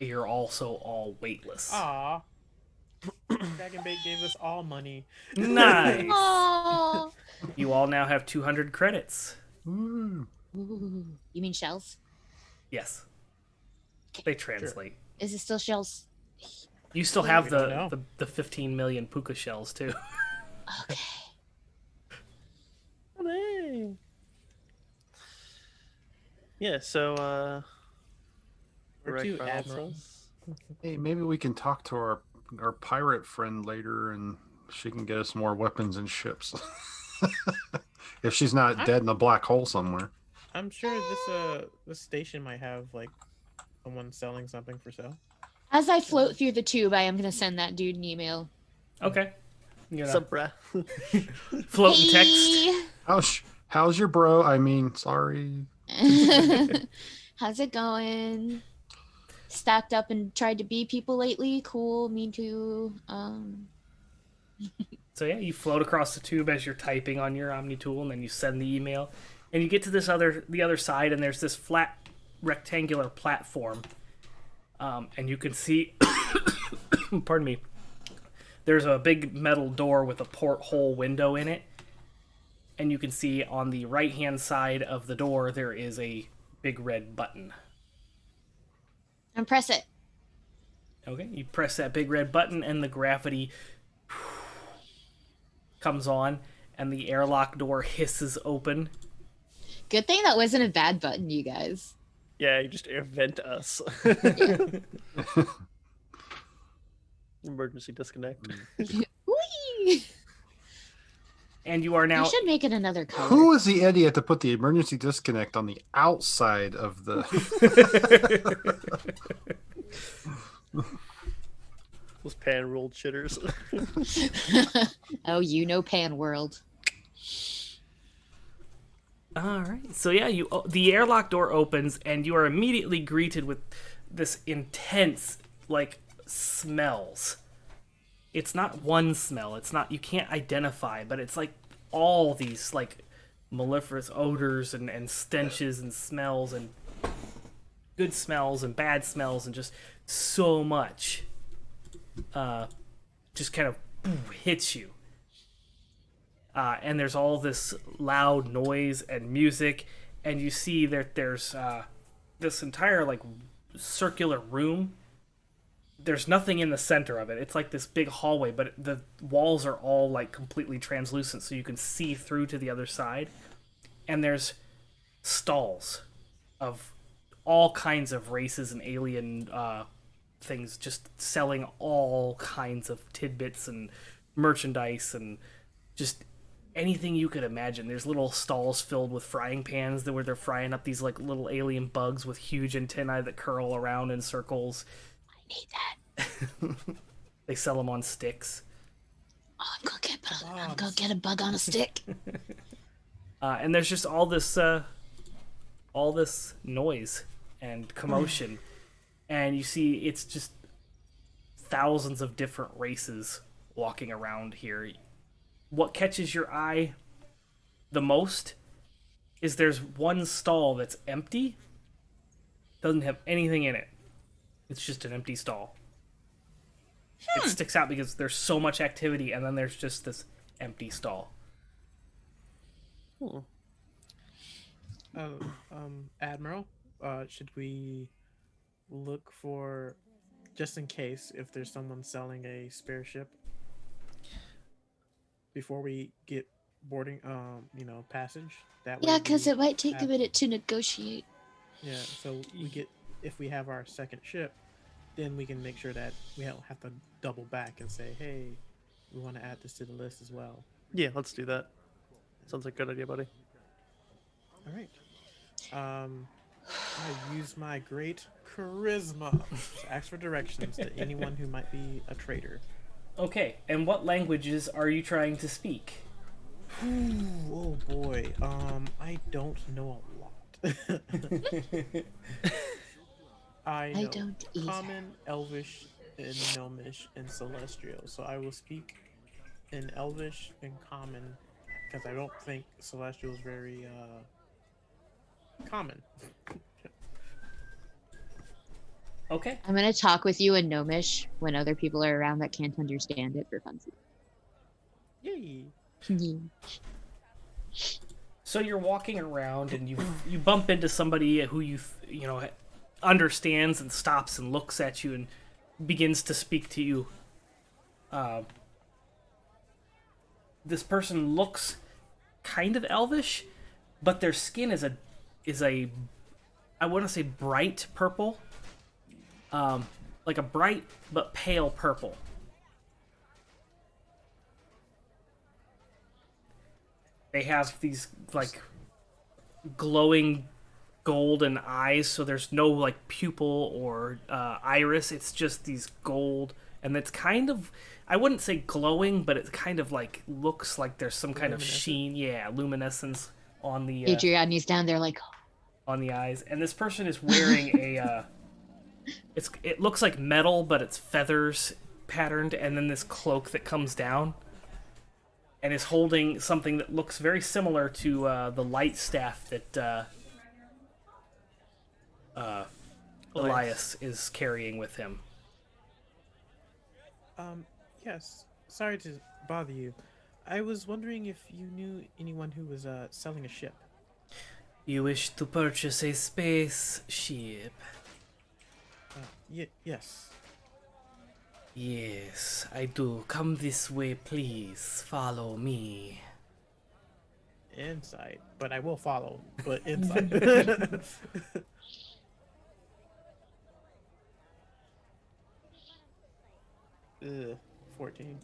You're also all weightless. Aw. Dragon Bait gave us all money. Nice. Oh. You all now have 200 credits. Ooh. Ooh. You mean shells? Yes. They translate. Is it still shells? You still have We don't know. the 15 million puka shells too. Okay. Yeah, so Where Direct to, Chronicles. Admiral? Hey, maybe we can talk to our pirate friend later, and she can get us more weapons and ships. If she's not dead in a black hole somewhere. I'm sure this station might have like someone selling something for sale. As I float through the tube, I am gonna send that dude an email. Okay. You know, Sup, bruh? float and text. Hey. How's your bro? I mean, sorry. How's it going? Stacked up and tried to be people lately. Cool, me too. So yeah, you float across the tube as you're typing on your Omni tool, and then you send the email, and you get to the other side, and there's this flat rectangular platform, and you can see, pardon me, there's a big metal door with a porthole window in it, and you can see on the right hand side of the door there is a big red button. And press it. Okay, you press that big red button, and the gravity comes on, and the airlock door hisses open. Good thing that wasn't a bad button, you guys. Yeah, you just air vent us. Emergency disconnect. Whee! And you are now. You should make it another color. Who is the idiot to put the emergency disconnect on the outside of the? Those pan rolled shitters. Oh, you know Pan World. All right. So yeah, the airlock door opens and you are immediately greeted with this intense like smells. It's not one smell. It's not, you can't identify, but it's like all these like mellifluous odors and stenches and smells and good smells and bad smells and just so much just kind of hits you. And there's all this loud noise and music, and you see that there's this entire like circular room. There's nothing in the center of it. It's like this big hallway, but the walls are all like completely translucent, so you can see through to the other side. And there's stalls of all kinds of races and alien things, just selling all kinds of tidbits and merchandise and just anything you could imagine. There's little stalls filled with frying pans where they're frying up these like little alien bugs with huge antennae that curl around in circles. I need that. They sell them on sticks. Oh, I'm gonna get a bug on a stick. And there's just all this noise and commotion. And you see it's just thousands of different races walking around here. What catches your eye the most is there's one stall that's empty. Doesn't have anything in it. It's just an empty stall. It sticks out because there's so much activity, and then there's just this empty stall. Admiral, should we look for, just in case, if there's someone selling a spare ship before we get boarding, passage? That way Yeah, because we it might take a have- minute to negotiate. Yeah, so we get, if we have our second ship, then we can make sure that we don't have to double back and say, hey, we want to add this to the list as well. Yeah, let's do that. Sounds like a good idea, buddy. All right. I use my great charisma to ask for directions to anyone who might be a traitor. Okay, and what languages are you trying to speak? Oh boy. I don't know a lot. I know don't either. Common, Elvish, and Gnomish, and Celestial. So I will speak in Elvish and Common because I don't think Celestial is very common. Okay. I'm gonna talk with you in Gnomish when other people are around that can't understand it for funsies. Yay! So you're walking around and you bump into somebody who you understands and stops and looks at you and begins to speak to you. This person looks kind of elvish, but their skin is a I want to say bright purple, like a bright but pale purple. They have these like glowing golden eyes, so there's no like pupil or iris. It's just these gold, and it's kind of, I wouldn't say glowing, but it kind of like looks like there's some kind of sheen, luminescence on the Adriani's down there like, on the eyes. And this person is wearing a it looks like metal, but it's feathers patterned, and then this cloak that comes down, and is holding something that looks very similar to the light staff that Elias is carrying with him. Yes. Sorry to bother you. I was wondering if you knew anyone who was selling a ship. You wish to purchase a spaceship? Yes. Yes, I do. Come this way, please. Follow me. Insight, but I will follow. But insight. 14.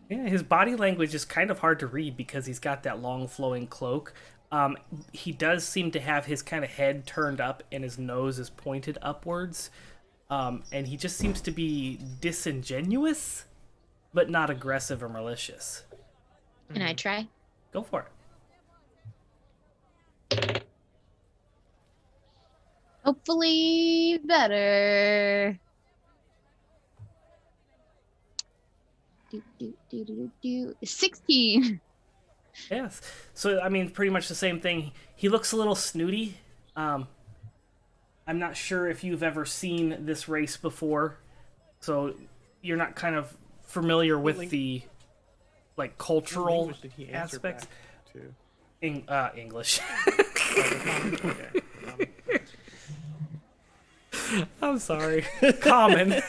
Yeah, his body language is kind of hard to read because he's got that long flowing cloak. He does seem to have his kind of head turned up and his nose is pointed upwards. And he just seems to be disingenuous, but not aggressive or malicious. Can I try? Go for it. Hopefully better. Do. 16. Yes. So, I mean, pretty much the same thing. He looks a little snooty. I'm not sure if you've ever seen this race before, so you're not kind of familiar with the like What cultural language did he answer aspects. back to? English. Okay. I'm sorry. Common.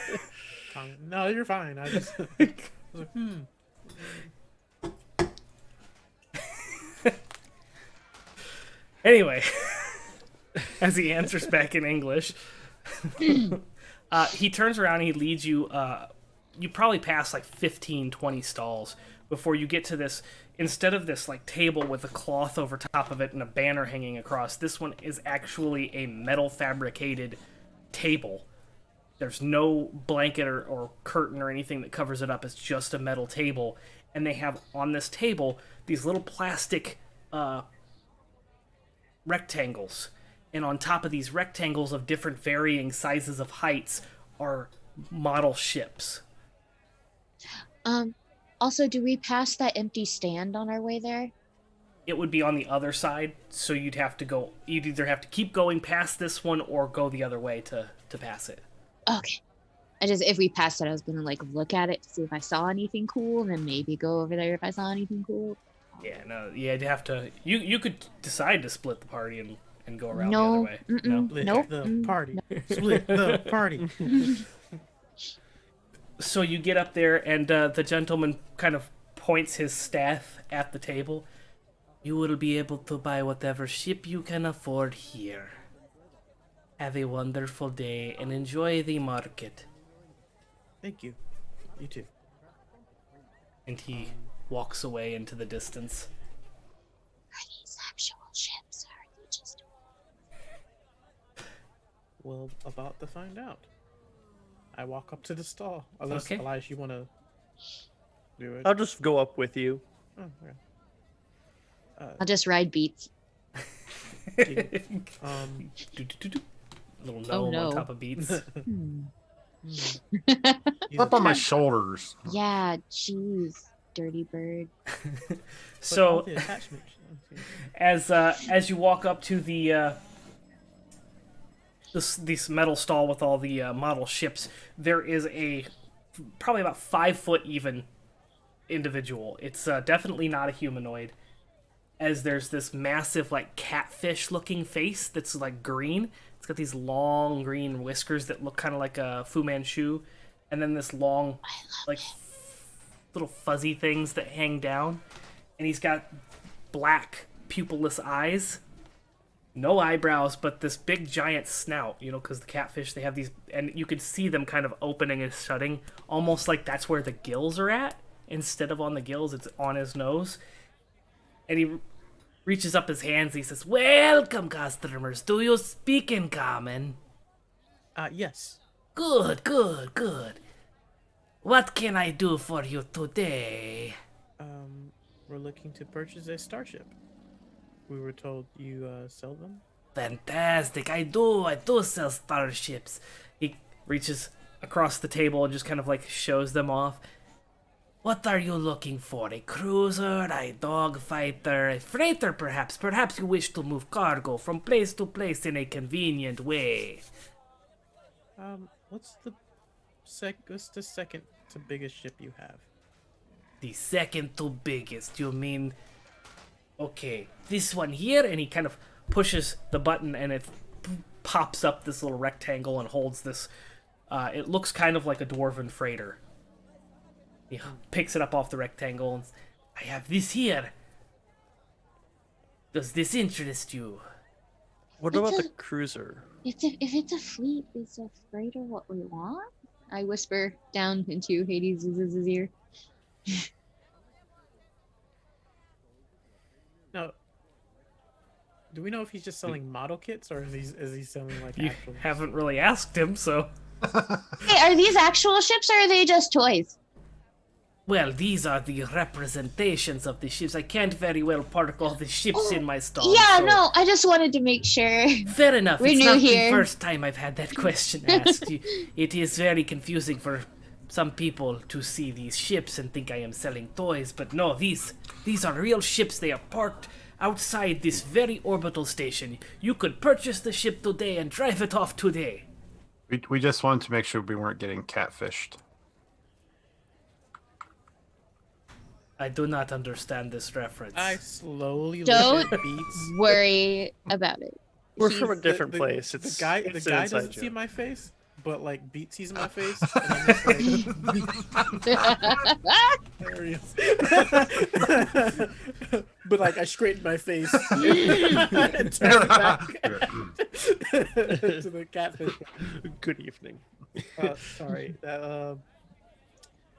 No, you're fine. I just I was like, Anyway, as he answers back in English, he turns around and he leads you. You probably pass like 15, 20 stalls before you get to this. Instead of this like table with a cloth over top of it and a banner hanging across, this one is actually a metal fabricated table. There's no blanket or curtain or anything that covers it up. It's just a metal table. And they have on this table these little plastic rectangles. And on top of these rectangles of different varying sizes of heights are model ships. Also, do we pass that empty stand on our way there? It would be on the other side, so you'd either have to keep going past this one or go the other way to pass it. Okay. If we passed it, I was gonna like look at it to see if I saw anything cool, and then maybe go over there if I saw anything cool. Yeah, no, yeah, you'd have to. You could decide to split the party and go around No, the other way. No. split Nope. the party. Split the party. So you get up there, and the gentleman kind of points his staff at the table. You will be able to buy whatever ship you can afford here. Have a wonderful day and enjoy the market. Thank you. You too. And he walks away into the distance. Are these actual ships, or are they just? Well, about to find out. I walk up to the stall. Unless, Okay. Elias, you want to do it? I'll just go up with you. Oh, okay. I'll just ride Beats. Do-do-do-do. Little gnome no. on top of Beats. He's Up a on my cat, shoulders. Yeah, jeez, dirty bird. but all So the attachments. as you walk up to the this metal stall with all the model ships, there is a probably about 5 foot even individual. It's definitely not a humanoid, as there's this massive like catfish looking face that's like green. It's got these long green whiskers that look kind of like a Fu Manchu, and then this long like little fuzzy things that hang down, and he's got black pupilless eyes, no eyebrows, but this big giant snout, you know, because the catfish, they have these, and you can see them kind of opening and shutting, almost like that's where the gills are at. Instead of on the gills, it's on his nose. And he reaches up his hands, he says, "Welcome, customers. Do you speak in common?" Yes. Good, good, good. What can I do for you today? We're looking to purchase a starship. We were told you sell them. Fantastic. I do sell starships. He reaches across the table and just kind of like shows them off. What are you looking for? A cruiser, a dogfighter, a freighter perhaps? Perhaps you wish to move cargo from place to place in a convenient way. What's the second to biggest ship you have? The second to biggest, you mean? Okay, this one here, and he kind of pushes the button and it pops up this little rectangle and holds this. It looks kind of like a dwarven freighter. He picks it up off the rectangle and I have this here. Does this interest you? What It's about a- the cruiser? If it's a fleet, is a freighter what we want? I whisper down into Hades' ear. Now, do we know if he's just selling model kits or is he selling like You actual? haven't really asked him, so. Hey, are these actual ships or are they just toys? Well, these are the representations of the ships. I can't very well park all the ships in my stall. Yeah, so- no, I just wanted to make sure. Fair enough. We're It's new not here. the first time I've had that question asked. It is very confusing for some people to see these ships and think I am selling toys, but no, these are real ships. They are parked outside this very orbital station. You could purchase the ship today and drive it off today. We just wanted to make sure we weren't getting catfished. I do not understand this reference. I slowly Don't look at Beats. Worry about it. We're He's- from a different The- place. The It's guy it's an doesn't inside see joke. my face, but like Beat sees my face. And I'm just like, hilarious. But like I straighten my face and turn back to the catfish. Good evening. Sorry,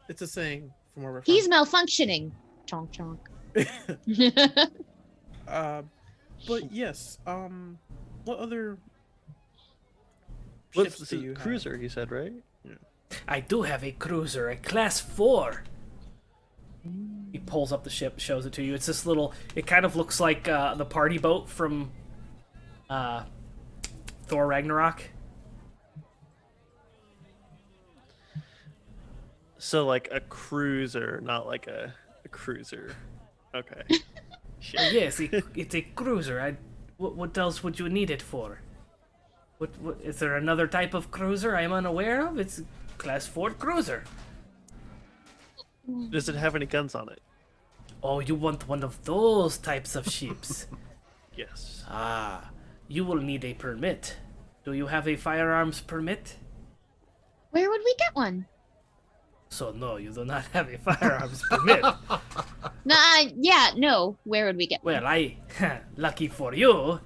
it's a saying from where we're He's from. malfunctioning. Chonk chonk. But yes, what other What's ships the do you have? cruiser? You said, right? I do have a cruiser, a class 4. He pulls up the ship, shows it to you. It's this little. It kind of looks like the party boat from Thor Ragnarok. So like a cruiser, not like a cruiser. Okay. Shit. Yes, it's a cruiser. What else would you need it for? What is there another type of cruiser I am unaware of? It's a class 4 cruiser. Does it have any guns on it? Oh, you want one of those types of ships? Yes. Ah, you will need a permit. Do you have a firearms permit? Where would we get one? So no, you do not have a firearms permit. Yeah, no. Where would we get one? Well, lucky for you,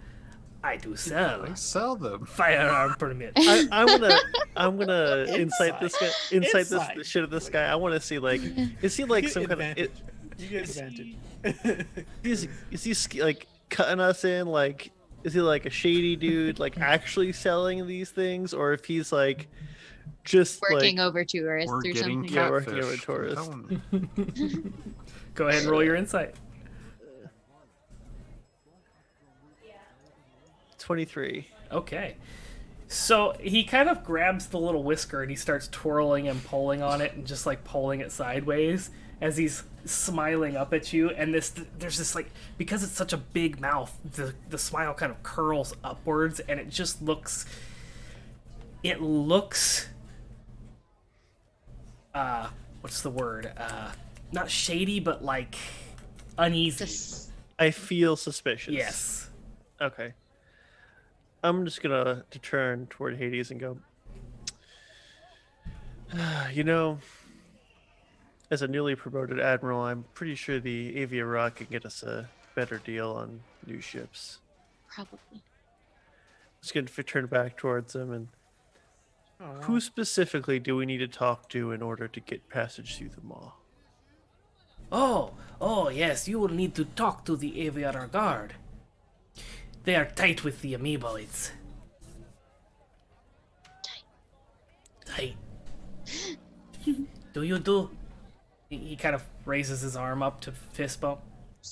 I do sell Like, sell them. firearm permits. I'm gonna insight this guy, insight Insight. this shit of this guy. I want to see like, is he like You some get kind of? advantage. You get advantage. Is he like cutting us in? Like, is he like a shady dude, like actually selling these things, or if he's like just Working like over tourists We're or getting something. Yeah, working catfished. over I'm tourists. telling you. Go ahead and roll your insight. 23. Okay. So he kind of grabs the little whisker and he starts twirling and pulling on it and just like pulling it sideways as he's smiling up at you. And there's this like, because it's such a big mouth, the smile kind of curls upwards and it just looks, what's the word? Not shady, but like uneasy. Sus- I feel suspicious. Yes. Okay. I'm just gonna to turn toward Hades and go. You know, as a newly promoted admiral, I'm pretty sure the Avia Rock can get us a better deal on new ships. Probably. Just gonna turn back towards him and Oh, wow. who specifically do we need to talk to in order to get passage through the maw? Oh, yes, you will need to talk to the Aviator Guard. They are tight with the amoeboids. Tight. Do you do? He kind of raises his arm up to fist bump.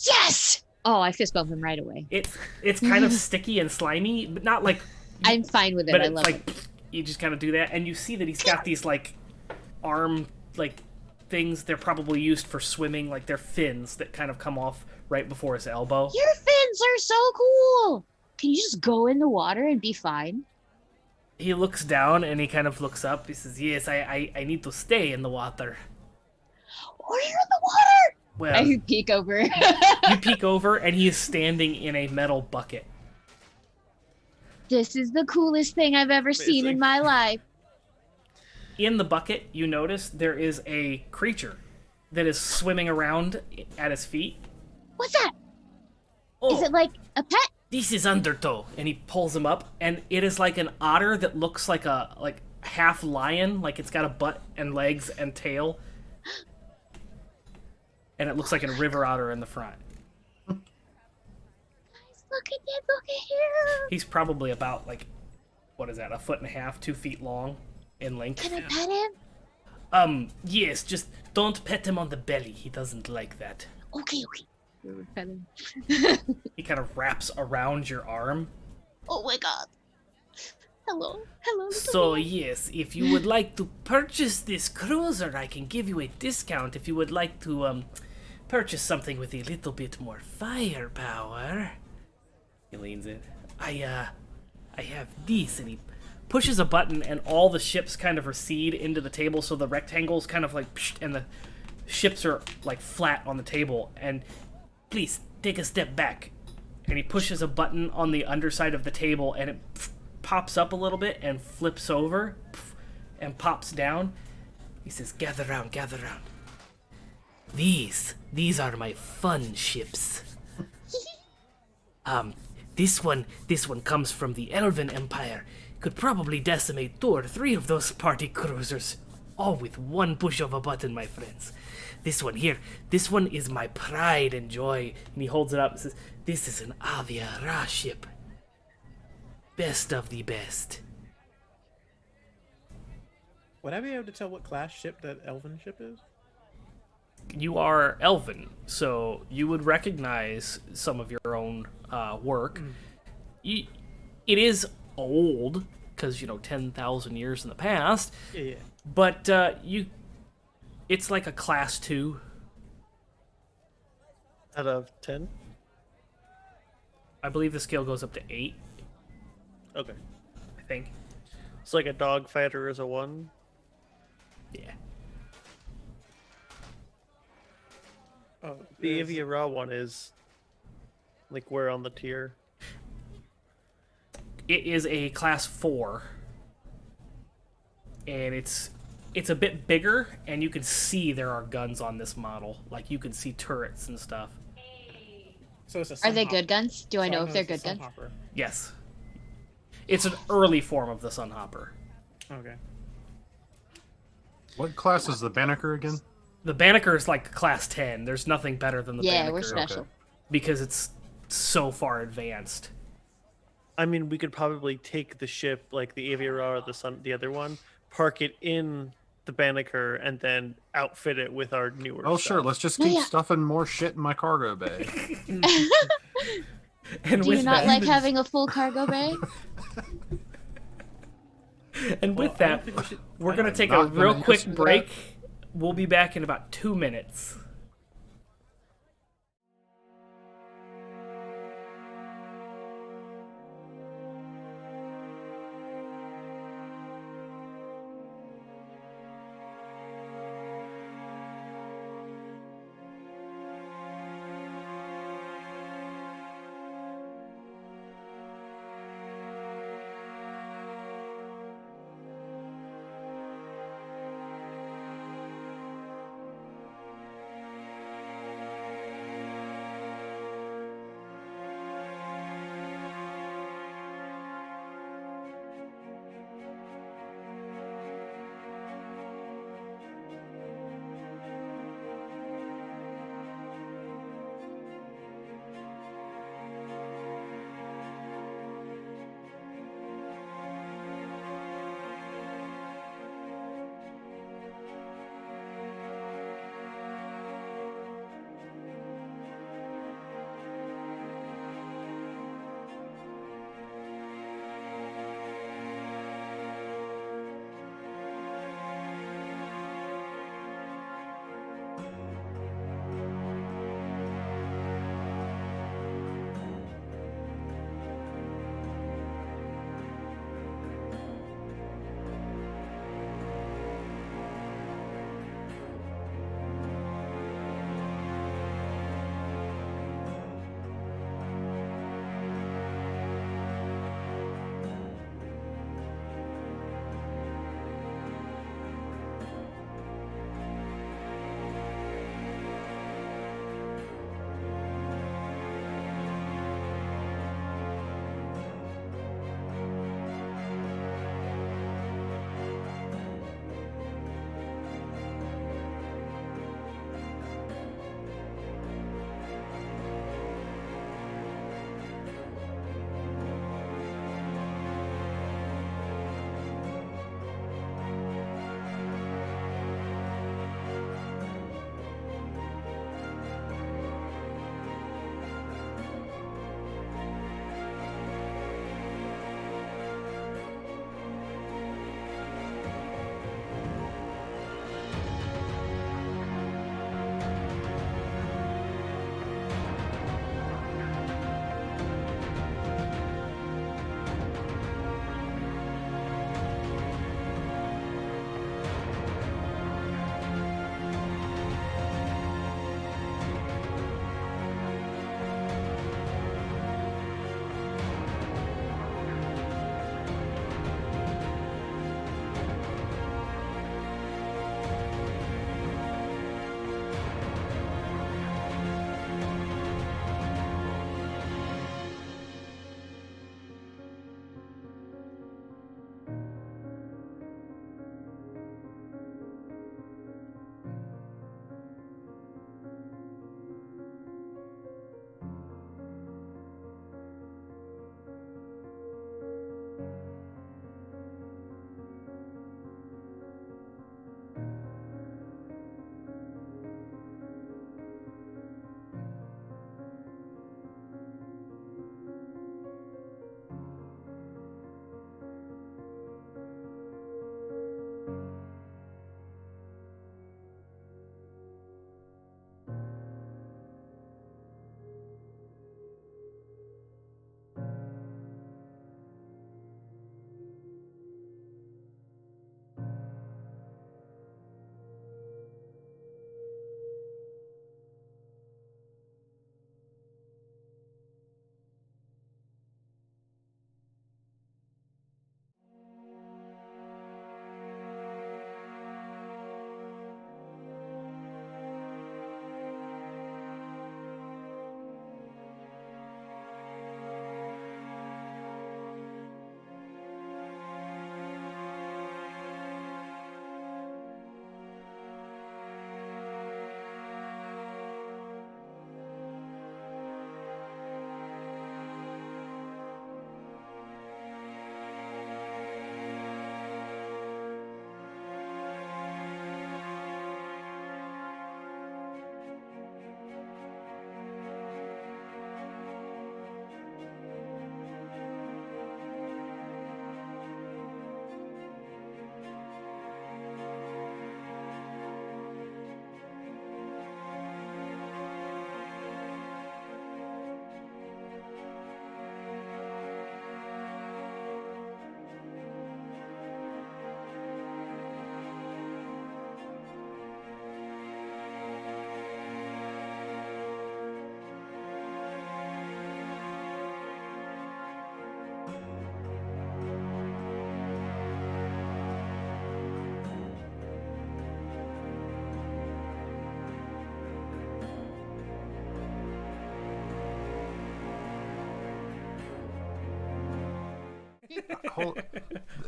Yes! Oh, I fist bump him right away. It's kind of sticky and slimy, but not like. I'm fine with it. But I it's love like it. you just kind of do that, and you see that he's got these like arm like things. They're probably used for swimming, like they're fins that kind of come off right before his elbow. Your fins are so cool. Can you just go in the water and be fine? He looks down and he kind of looks up. He says, "Yes, I need to stay in the water." Or you're in the water. Well, I peek over. you peek over and he is standing in a metal bucket. This is the coolest thing I've ever seen in Amazing. my life. In the bucket, you notice there is a creature that is swimming around at his feet. What's that? Oh, Is it like a pet? this is Undertow, and he pulls him up, and it is like an otter that looks like a half lion, like it's got a butt and legs and tail, and it looks like a river otter in the front. look at that, look at him. He's probably about like, what is that? 1.5 feet, 2 feet long in length. Can I pet him? Yes. Just don't pet him on the belly. He doesn't like that. Okay. We would pet him. He kind of wraps around your arm. Oh my god. Hello, little So man. yes, if you would like to purchase this cruiser, I can give you a discount. If you would like to purchase something with a little bit more firepower, he leans in. I have this, and he pushes a button, and all the ships kind of recede into the table, so the rectangles kind of like, psh, and the ships are like flat on the table. And please take a step back. And he pushes a button on the underside of the table, and it pops up a little bit and flips over and pops down. He says, gather round, gather round. These are my fun ships. This one comes from the Elven Empire. Could probably decimate 2 or 3 of those party cruisers, all with one push of a button, my friends. This one here, this one is my pride and joy. And he holds it up and says, this is an Avia Ra ship. Best of the best. Would I be able to tell what class ship that elven ship is? You are Elven, so you would recognize some of your own work. It is old, because, 10,000 years in the past, Yeah. but it's like a class 2. Out of 10? I believe the scale goes up to 8, Okay. I think. It's like a dogfighter is a 1. Yeah. Oh, The there's- Avia Raw one is like where on the tier? It is a class 4, and it's a bit bigger, and you can see there are guns on this model. Like, you can see turrets and stuff. So it's a Are they Sunhopper. good guns? Do I So know if they're it's a good guns? Sunhopper. Yes. It's an early form of the Sunhopper. Okay. What class is the Banneker again? The Banneker is like class 10. There's nothing better than the Yeah, Banneker we're special. because it's so far advanced. I mean, we could probably take the ship, like the Avia Raw or the other one, park it in the Banneker, and then outfit it with our newer Oh, stuff. sure. Let's just No, keep yeah. stuffing more shit in my cargo bay. And Do with you not that, like having a full cargo bay? and with Well, I don't that, think we should- we're I gonna don't- take a not gonna real use quick that. break. We'll be back in about 2 minutes.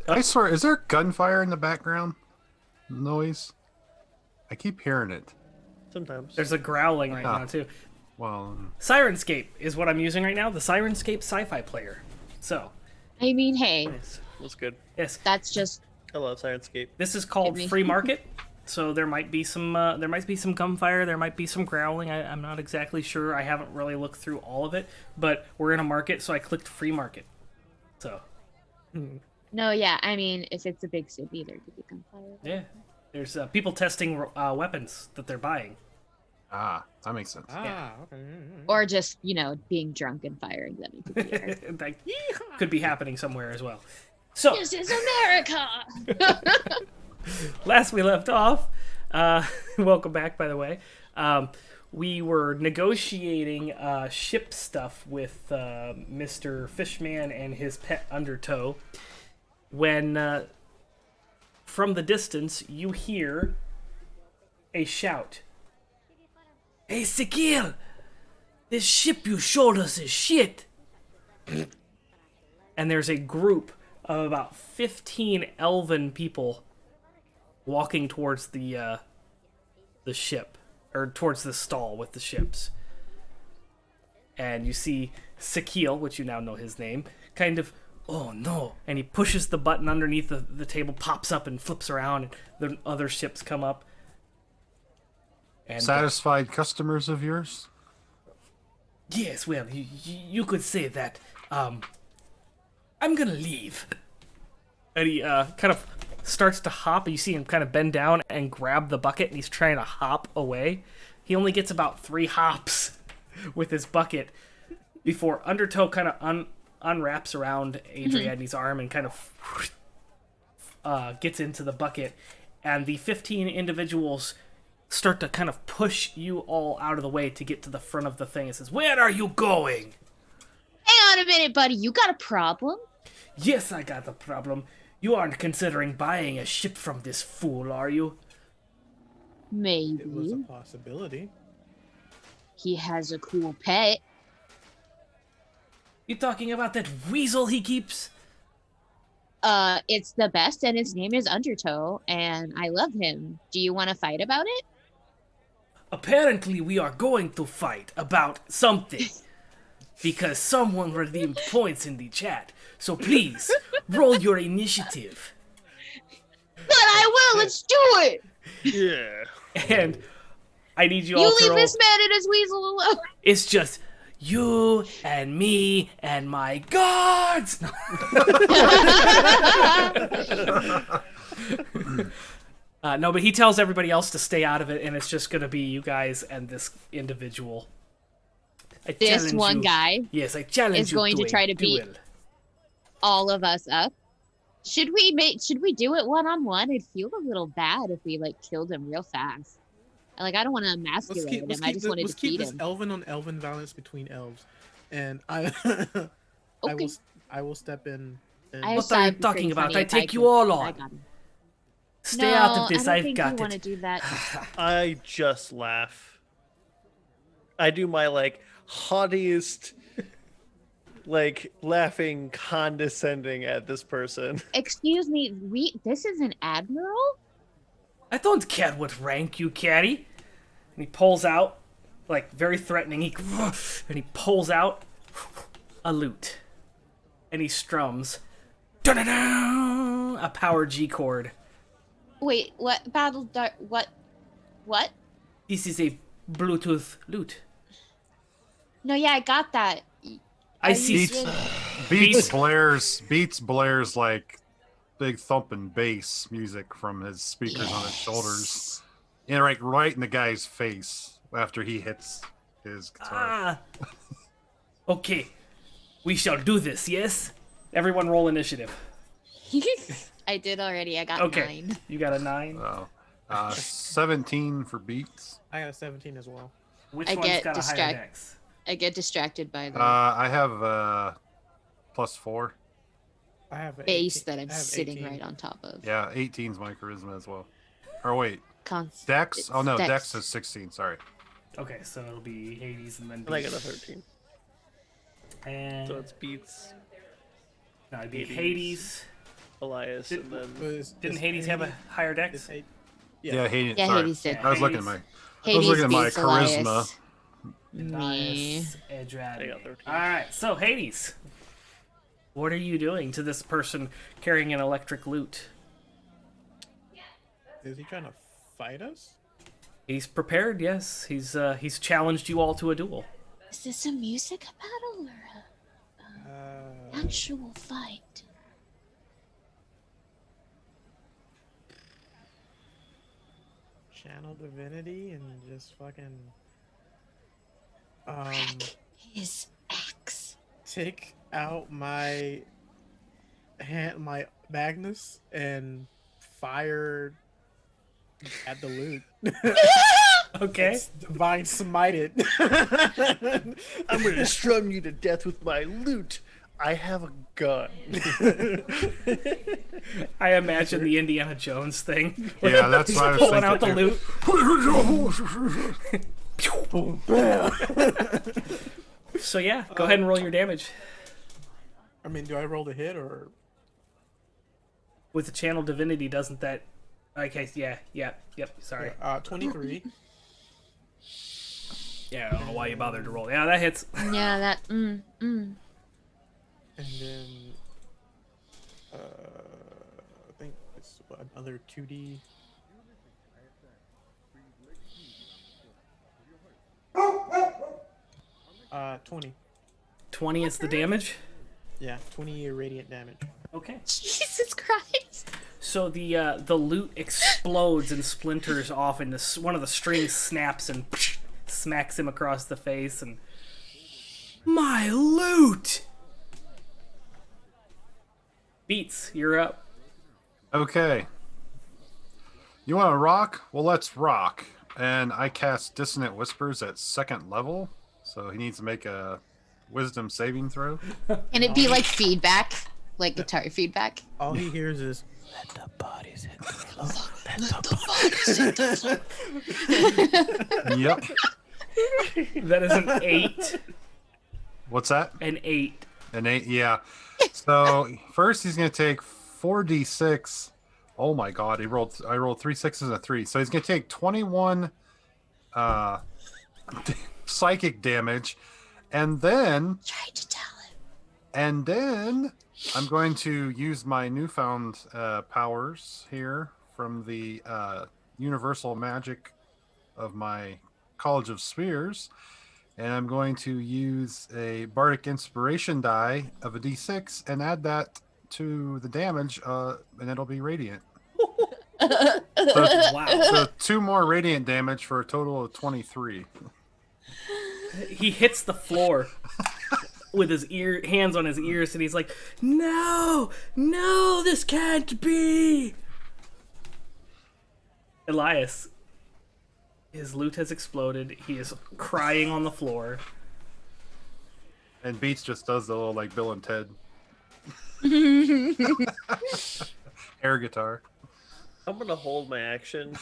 I swear, is there gunfire in the background noise? I keep hearing it. Sometimes. There's a growling right Ah. now too. Well, Sirenscape is what I'm using right now. The Sirenscape Sci-Fi Player. So, I mean, hey, Nice. That's good. yes, that's just I love Sirenscape. this is called Hit me. free market. So there might be some gunfire. There might be some growling. I'm not exactly sure. I haven't really looked through all of it, but we're in a market, so I clicked free market. So no, yeah. I mean, if it's a big city, there could be gunfire. yeah, there's people testing weapons that they're buying. that makes sense. Okay. Or just, being drunk and firing them into the air. That could be happening somewhere as well. So This is America! last we left off, welcome back, by the way. We were negotiating ship stuff with Mr. Fishman and his pet Undertow when, from the distance, you hear a shout. Hey, Sekil! This ship you showed us is shit! And there's a group of about 15 elven people walking towards the ship, or towards the stall with the ships. And you see Sekil, which you now know his name, kind of, oh no, and he pushes the button underneath the table, pops up and flips around, and the other ships come up. And Satisfied customers of yours? yes, well, you could say that. I'm gonna leave. And he kind of starts to hop, and you see him kind of bend down and grab the bucket, and he's trying to hop away. He only gets about 3 hops with his bucket before Undertow kind of unwraps around Adrian's arm and kind of gets into the bucket. And the 15 individuals start to kind of push you all out of the way to get to the front of the thing. It says, "Where are you going?" Hang on a minute, buddy. You got a problem? Yes, I got the problem. You aren't considering buying a ship from this fool, are you? Maybe. It was a possibility. He has a cool pet. You talking about that weasel he keeps? It's the best, and his name is Undertow, and I love him. Do you want to fight about it? Apparently we are going to fight about something. Because someone redeemed points in the chat. So please, roll your initiative. But I will. Let's do it. Yeah. And I need you You all to leave roll. this man and his weasel alone. It's just you and me and my gods. No, but he tells everybody else to stay out of it, and it's just going to be you guys and this individual. I This challenge one you- guy Yes, I challenge is you going to a try to beat- duel. all of us up. Should we do it one-on-one? I'd feel a little bad if we killed him real fast. I don't want to emasculate him. I just want to let's defeat keep this him. elven on elven violence between elves, and Okay. I will step in. And, I have What are you side talking pretty about? funny I if take you could- all I on. got him. Stay out of this. I don't I've think got you want to it. do that. I just laugh. I do my haughtiest, laughing, condescending at this person. Excuse me, this is an admiral? I don't care what rank you carry. And he pulls out, very threatening. And he pulls out a lute, and he strums, dun-dun-dun, a power G chord. Wait, what? Battle Dart? What? What? This is a Bluetooth lute. No, yeah, I got that. I Are see. you Beats good? Beats blares like big thumping bass music from his speakers on his shoulders, and right in the guy's face after he hits his guitar. Okay, we shall do this. Yes. Everyone, roll initiative. I did already. I got Okay, 9. you got a 9. 17 for Beats. I got a 17 as well. Which I one's get got a higher distract- dex? I get distracted by the I have +4. I have an base 18 that I'm I have sitting 18. right on top of. Yeah, 18's my charisma as well. Or wait, Const- Dex? it's Oh no, Dex Dex. is 16. Sorry. Okay, so it'll be Hades and then And I got a Beast. 13. And So it's beats. No, it'd be Hades. Hades. Elias, and then Didn't Hades have a higher is dex? Yeah, Hades. Yeah, Sorry. Hades did. I was looking at Hades. my. I was looking at my beats charisma. Elias. Elias Edrad. I got 13. Alright, so Hades. What are you doing to this person carrying an electric lute? Is he trying to fight us? He's prepared, yes. He's challenged you all to a duel. Is this a music battle or Uh, an actual fight? channel divinity and just fucking His axe. take out my Magnus and fire at the loot. Okay. Divine smite it. I'm gonna strum you to death with my lute. I have a gun. I imagine the Indiana Jones thing. Yeah, that's what I was Pulling thinking. out the loot. So yeah, go ahead and roll your damage. I mean, do I roll the hit or? With the channel divinity, doesn't that... Okay, yep, sorry. 23. Yeah, I don't know why you bothered to roll. Yeah, that hits. Yeah, that. And then, I think it's another 2D. 20. 20 is the damage? Yeah, 20 radiant damage. Okay. Jesus Christ. So the lute explodes and splinters off, and one of the strings snaps and smacks him across the face. And my lute! Beats, you're up. Okay. You want to rock? Well, let's rock. And I cast Dissonant Whispers at 2nd level, so he needs to make a Wisdom saving throw. Can it be like feedback? Like guitar feedback? All he hears is, let the bodies hit the floor. Yep. That is an 8. What's that? An 8. An 8, yeah. So first he's going to take 4d6. Oh my god, I rolled 3 6s and a 3. So he's going to take 21 psychic damage. And then Tried to tell him. And then I'm going to use my newfound powers here from the universal magic of my College of Spheres. And I'm going to use a Bardic Inspiration die of a d6 and add that to the damage, and it'll be radiant. Wow. So 2 more radiant damage for a total of 23. He hits the floor with his hands on his ears, and he's like, no, this can't be. Elias, his lute has exploded. He is crying on the floor. And Beats just does the little like Bill and Ted air guitar. I'm gonna hold my action.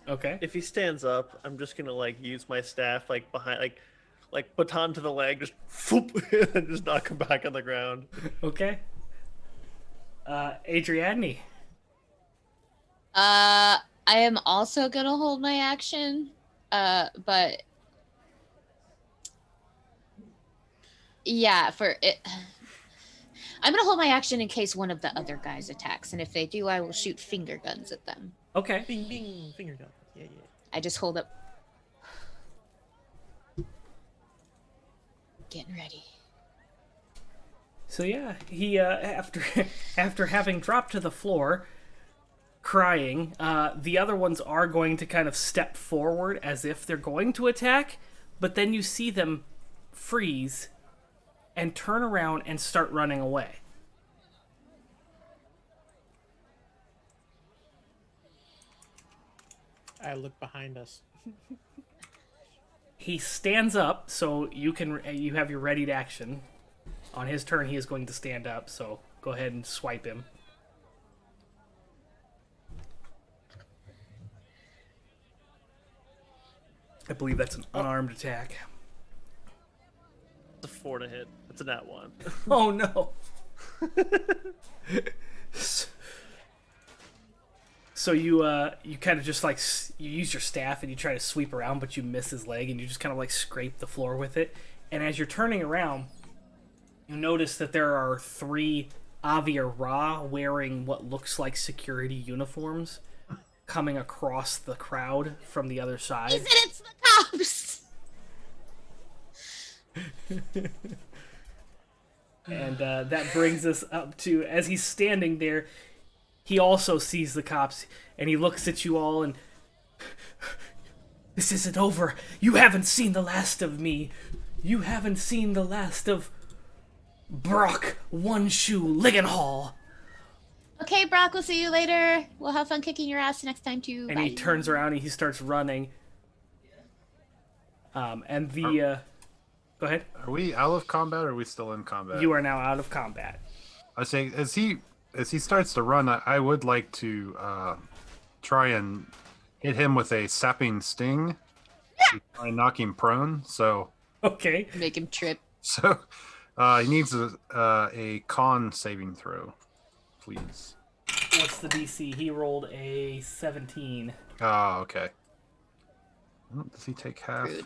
Okay. If he stands up, I'm just gonna like use my staff like behind, like baton to the leg, just whoop, and just knock him back on the ground. Okay. Adriadne. I am also gonna hold my action, but yeah, for it, I'm gonna hold my action in case one of the other guys attacks, and if they do, I will shoot finger guns at them. Okay. bing, bing, finger gun. Yeah. I just hold up. Getting ready. So yeah, he after having dropped to the floor, crying, the other ones are going to kind of step forward as if they're going to attack, but then you see them freeze and turn around and start running away. I look behind us. He stands up, so you have your readied action. On his turn, he is going to stand up, so go ahead and swipe him. I believe that's an unarmed attack. It's a 4 to hit. It's a nat 1. Oh no. So you kind of just like you use your staff and you try to sweep around, but you miss his leg and you just kind of like scrape the floor with it. And as you're turning around, you notice that there are 3 Avia Ra wearing what looks like security uniforms coming across the crowd from the other side. He said it's the cops. And that brings us up to, as he's standing there, he also sees the cops, and he looks at you all, and... This isn't over. You haven't seen the last of me. You haven't seen the last of Brock One Shoe Ligonhall. Okay, Brock, we'll see you later. We'll have fun kicking your ass next time, too. And Bye. he turns around and he starts running. And the... Go ahead. Are we out of combat or are we still in combat? You are now out of combat. I say, as he starts to run, I would like to try and hit him with a sapping sting. To try and knock him prone. So Okay. Make him trip. he needs a con saving throw, please. What's the DC? He rolled a 17. Oh, okay. Does he take half? Rude.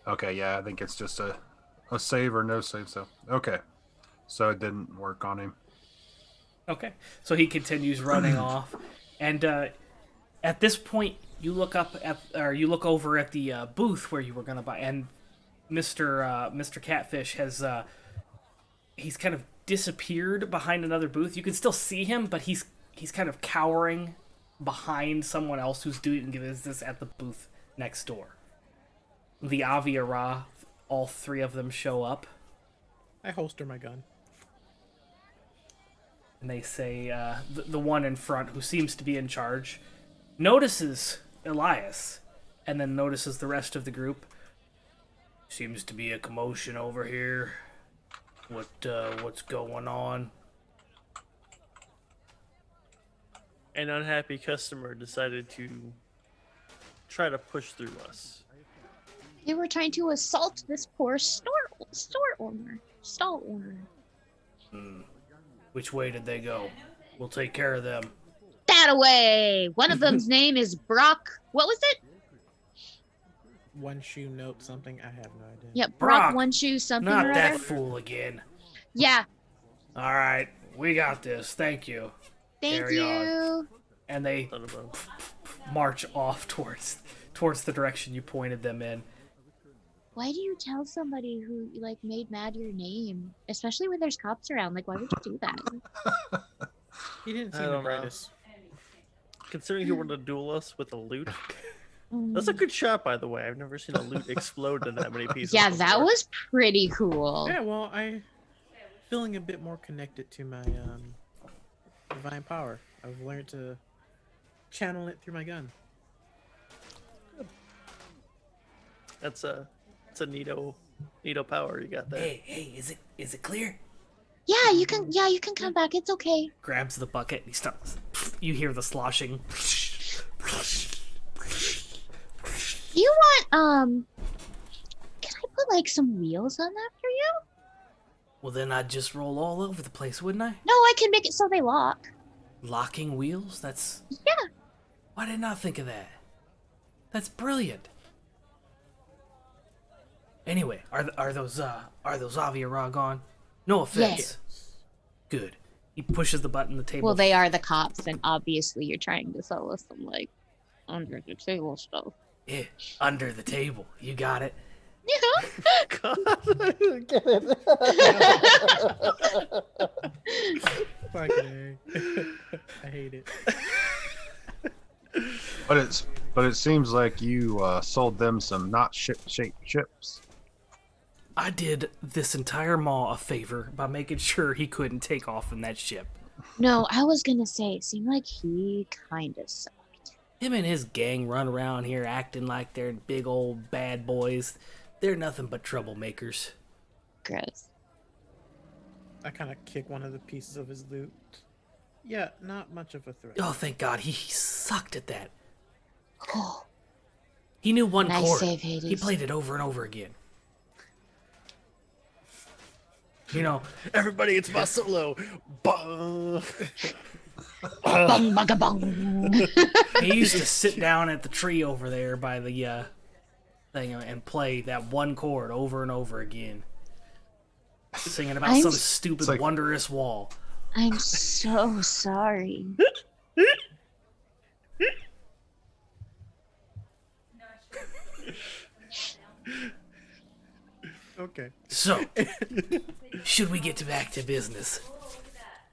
Okay, yeah, I think it's just a save or no save. So okay, so it didn't work on him. Okay. So he continues running off, and at this point, you look over at the booth where you were gonna buy, and Mr. Catfish has he's kind of disappeared behind another booth. You can still see him, but he's kind of cowering behind someone else who's doing business at the booth next door. The Avia Ra, all 3 of them show up, I holster my gun. and they say the one in front, who seems to be in charge, notices Elias, and then notices the rest of the group. Seems to be a commotion over here. What's going on? An unhappy customer decided to try to push through us. They were trying to assault this poor stall owner. Which way did they go? We'll take care of them. That away. One of them's name is Brock. What was it? One shoe note something. I have no idea. Yeah, Brock, Brock One Shoe something Not or that other. fool again. Yeah. All right, we got this. Thank you. Thank Carry you. on. And they Son of a- march off towards the direction you pointed them in. Why do you tell somebody who like made mad your name, especially when there's cops around? Like, why would you do that? He didn't I seem the don't know. brightest. Considering you wanted to duel us with a loot, Mm. that's a good shot, by the way. I've never seen a loot explode in that many pieces. Yeah, that before. was pretty cool. Yeah, well, I feeling a bit more connected to my divine power. I've learned to channel it through my gun. It's a neato power you got there. Hey, is it clear? Yeah, you can come back. It's okay. Grabs the bucket. He starts. You hear the sloshing. You want can I put like some wheels on that for you? Well, then I'd just roll all over the place, wouldn't I? No, I can make it so they lock. Locking wheels? That's... Yeah. Why did I not think of that? That's brilliant. Anyway, are those Avia Ra gone? No offense. Yes. Good. He pushes the button on the table. Well, they are the cops, and obviously you're trying to sell us some like under the table stuff. Yeah, under the table. You got it. Yeah. God, I don't get it. Fucking A. I hate it. But it seems like you sold them some not shaped chips. I did this entire mall a favor by making sure he couldn't take off in that ship. No, I was gonna say it seemed like he kind of sucked. Him and his gang run around here acting like they're big old bad boys. They're nothing but troublemakers. Gross. I kind of kick one of the pieces of his loot. Yeah, not much of a threat. Oh, thank God. He sucked at that. Oh, He knew one Nice chord. save, Hades. He played it over and over again. You know, Everybody, it's my solo. Bah. Bong, bugga, bong. he used to sit down at the tree over there by the thing and play that one chord over and over again, singing about some stupid, like- wondrous wall. I'm so sorry. Okay. So, should we get back to business?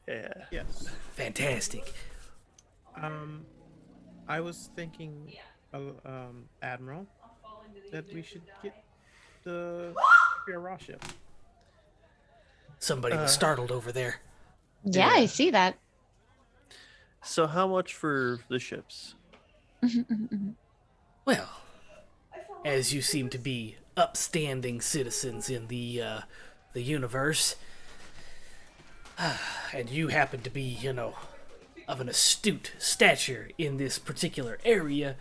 Yeah. Yes. Fantastic. I was thinking, Admiral, that we should get the raw ship. Somebody was startled over there. Yeah, I see that. So how much for the ships? Well, as you seem to be upstanding citizens in the universe, and you happen to be, you know, of an astute stature in this particular area,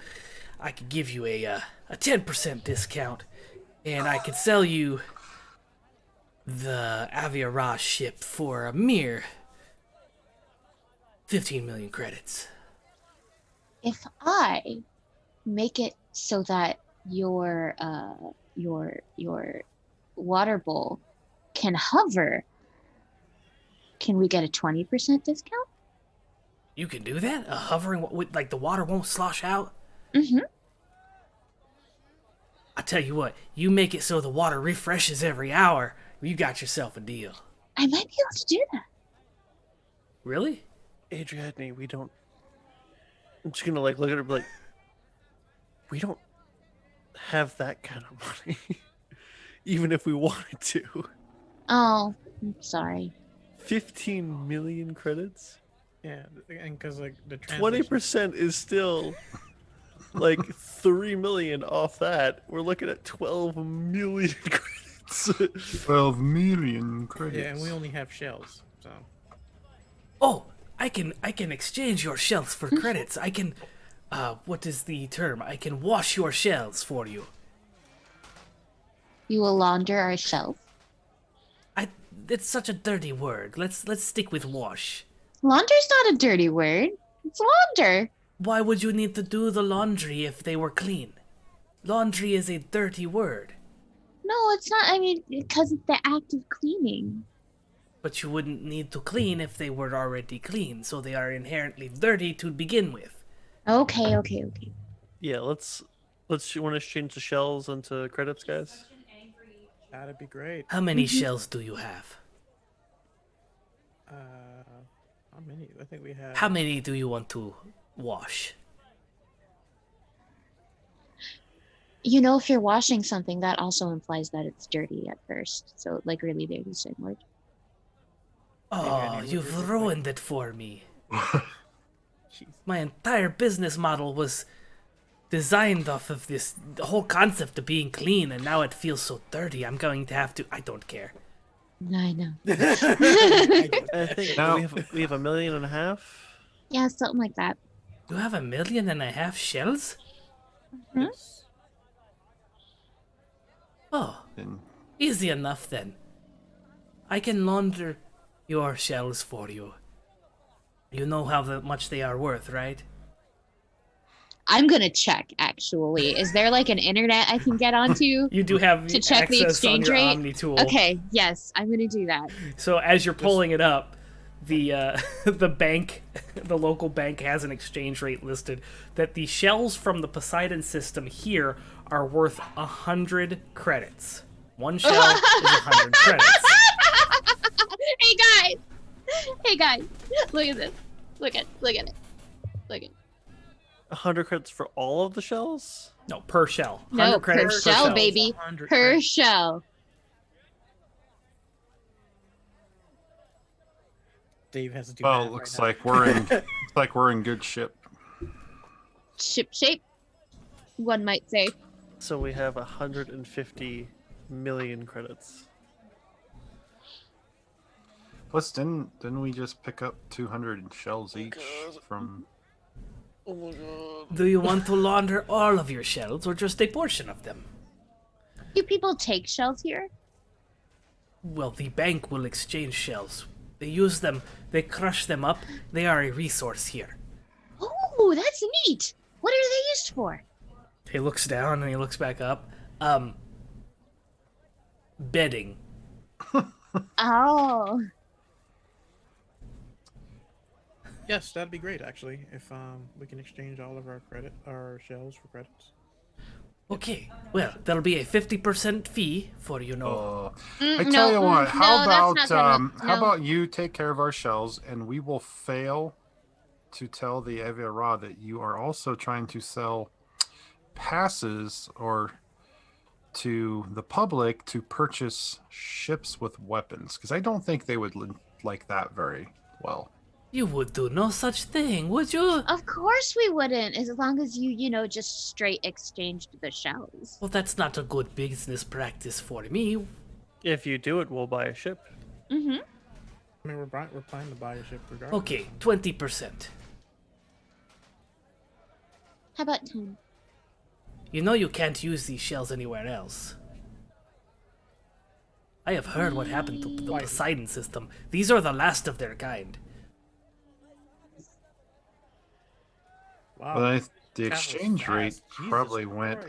I could give you a 10% discount, and I could sell you the Aviara ship for a mere 15 million credits. If I make it so that your water bowl can hover, can we get a 20% discount? You can do that? A hovering, like the water won't slosh out? Mm-hmm. I tell you what, you make it so the water refreshes every hour, you got yourself a deal. I might be able to do that. Really? Adrienne, we don't. I'm just gonna like look at her and be like, we don't have that kind of money, even if we wanted to. Oh, I'm sorry. 15 million credits. Yeah, and because like the translation. 20% is still like 3 million off that. We're looking at 12 million credits. 12 million credits. Yeah, and we only have shells, so. Oh, I can exchange your shells for credits. I can, what is the term? I can wash your shells for you. You will launder our shelf. It's such a dirty word. Let's stick with wash. Launder's not a dirty word. It's launder. Why would you need to do the laundry if they were clean? Laundry is a dirty word. No, it's not. I mean, because it's the act of cleaning. But you wouldn't need to clean if they were already clean, so they are inherently dirty to begin with. Okay. Yeah, let's you want to exchange the shells into credits, guys? That'd be great. How many shells do you have? How many? I think we have. How many do you want to wash? You know, if you're washing something, that also implies that it's dirty at first. So, like, really, they're the same word. Oh, you've ruined it for me. Jeez. My entire business model was designed off of this the whole concept of being clean, and now it feels so dirty. I'm going to have to. I don't care. I know. I think Now- we have 1.5 million. Yeah, something like that. You have 1.5 million shells? Yes. Oh, And easy enough then. I can launder your shells for you. You know how much they are worth, right? I'm gonna check. Actually, is there like an internet I can get onto? You do have To check the access on exchange your rate? Omni tool. Okay. Yes, I'm gonna do that. So as you're pulling it up, the the bank, the local bank has an exchange rate listed that the shells from the Poseidon system here are worth 100 credits. One shell is 100 credits. Hey guys, look at this. Look at it. Look at. 100 credits for all of the shells? No, per shell. No, 100 per credits shell, shell. baby. 100 Per credits. shell. Dave has to do well, math it looks right like we're in good ship. Ship shape. One might say. So we have 150 million credits. Plus, didn't we just pick up 200 shells each from? Oh my god. Do you want to launder all of your shells or just a portion of them? Do people take shells here? Well, the bank will exchange shells. They use them, they crush them up. They are a resource here. Oh, that's neat. What are they used for? He looks down and he looks back up. Bedding. Oh. Yes, that'd be great actually. If we can exchange all of our shells for credits. Okay, well, there'll be a 50% fee for, you know. I tell you what, how no, about that's not gonna- how no. about you take care of our shells, and we will fail to tell the Aviara that you are also trying to sell passes or to the public to purchase ships with weapons, because I don't think they would like that very well. You would do no such thing, would you? Of course we wouldn't, as long as you just straight exchanged the shells. Well, that's not a good business practice for me. If you do it, we'll buy a ship. Mm-hmm. I mean, we're planning to buy a ship regardless. Okay, 20%. How about 10? You know you can't use these shells anywhere else. I have heard what happened to the Poseidon system. These are the last of their kind. Wow. But the That was exchange rate fast. Jesus probably went.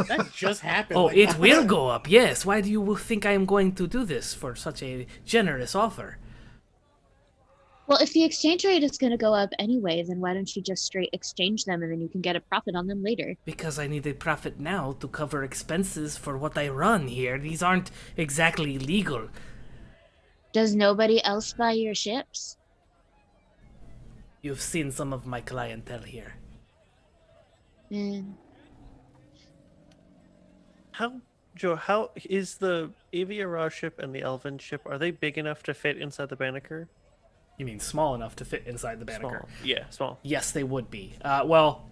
That just happened. Oh, like it that. will go up, yes. Why do you think I am going to do this for such a generous offer? Well, if the exchange rate is going to go up anyway, then why don't you just straight exchange them and then you can get a profit on them later? Because I need a profit now to cover expenses for what I run here. These aren't exactly legal. Does nobody else buy your ships? You've seen some of my clientele here. Mm. How is the Aviara ship and the Elven ship, are they big enough to fit inside the Banneker? You mean small enough to fit inside the Banneker? Small. Yeah, small. Yes, they would be. Well,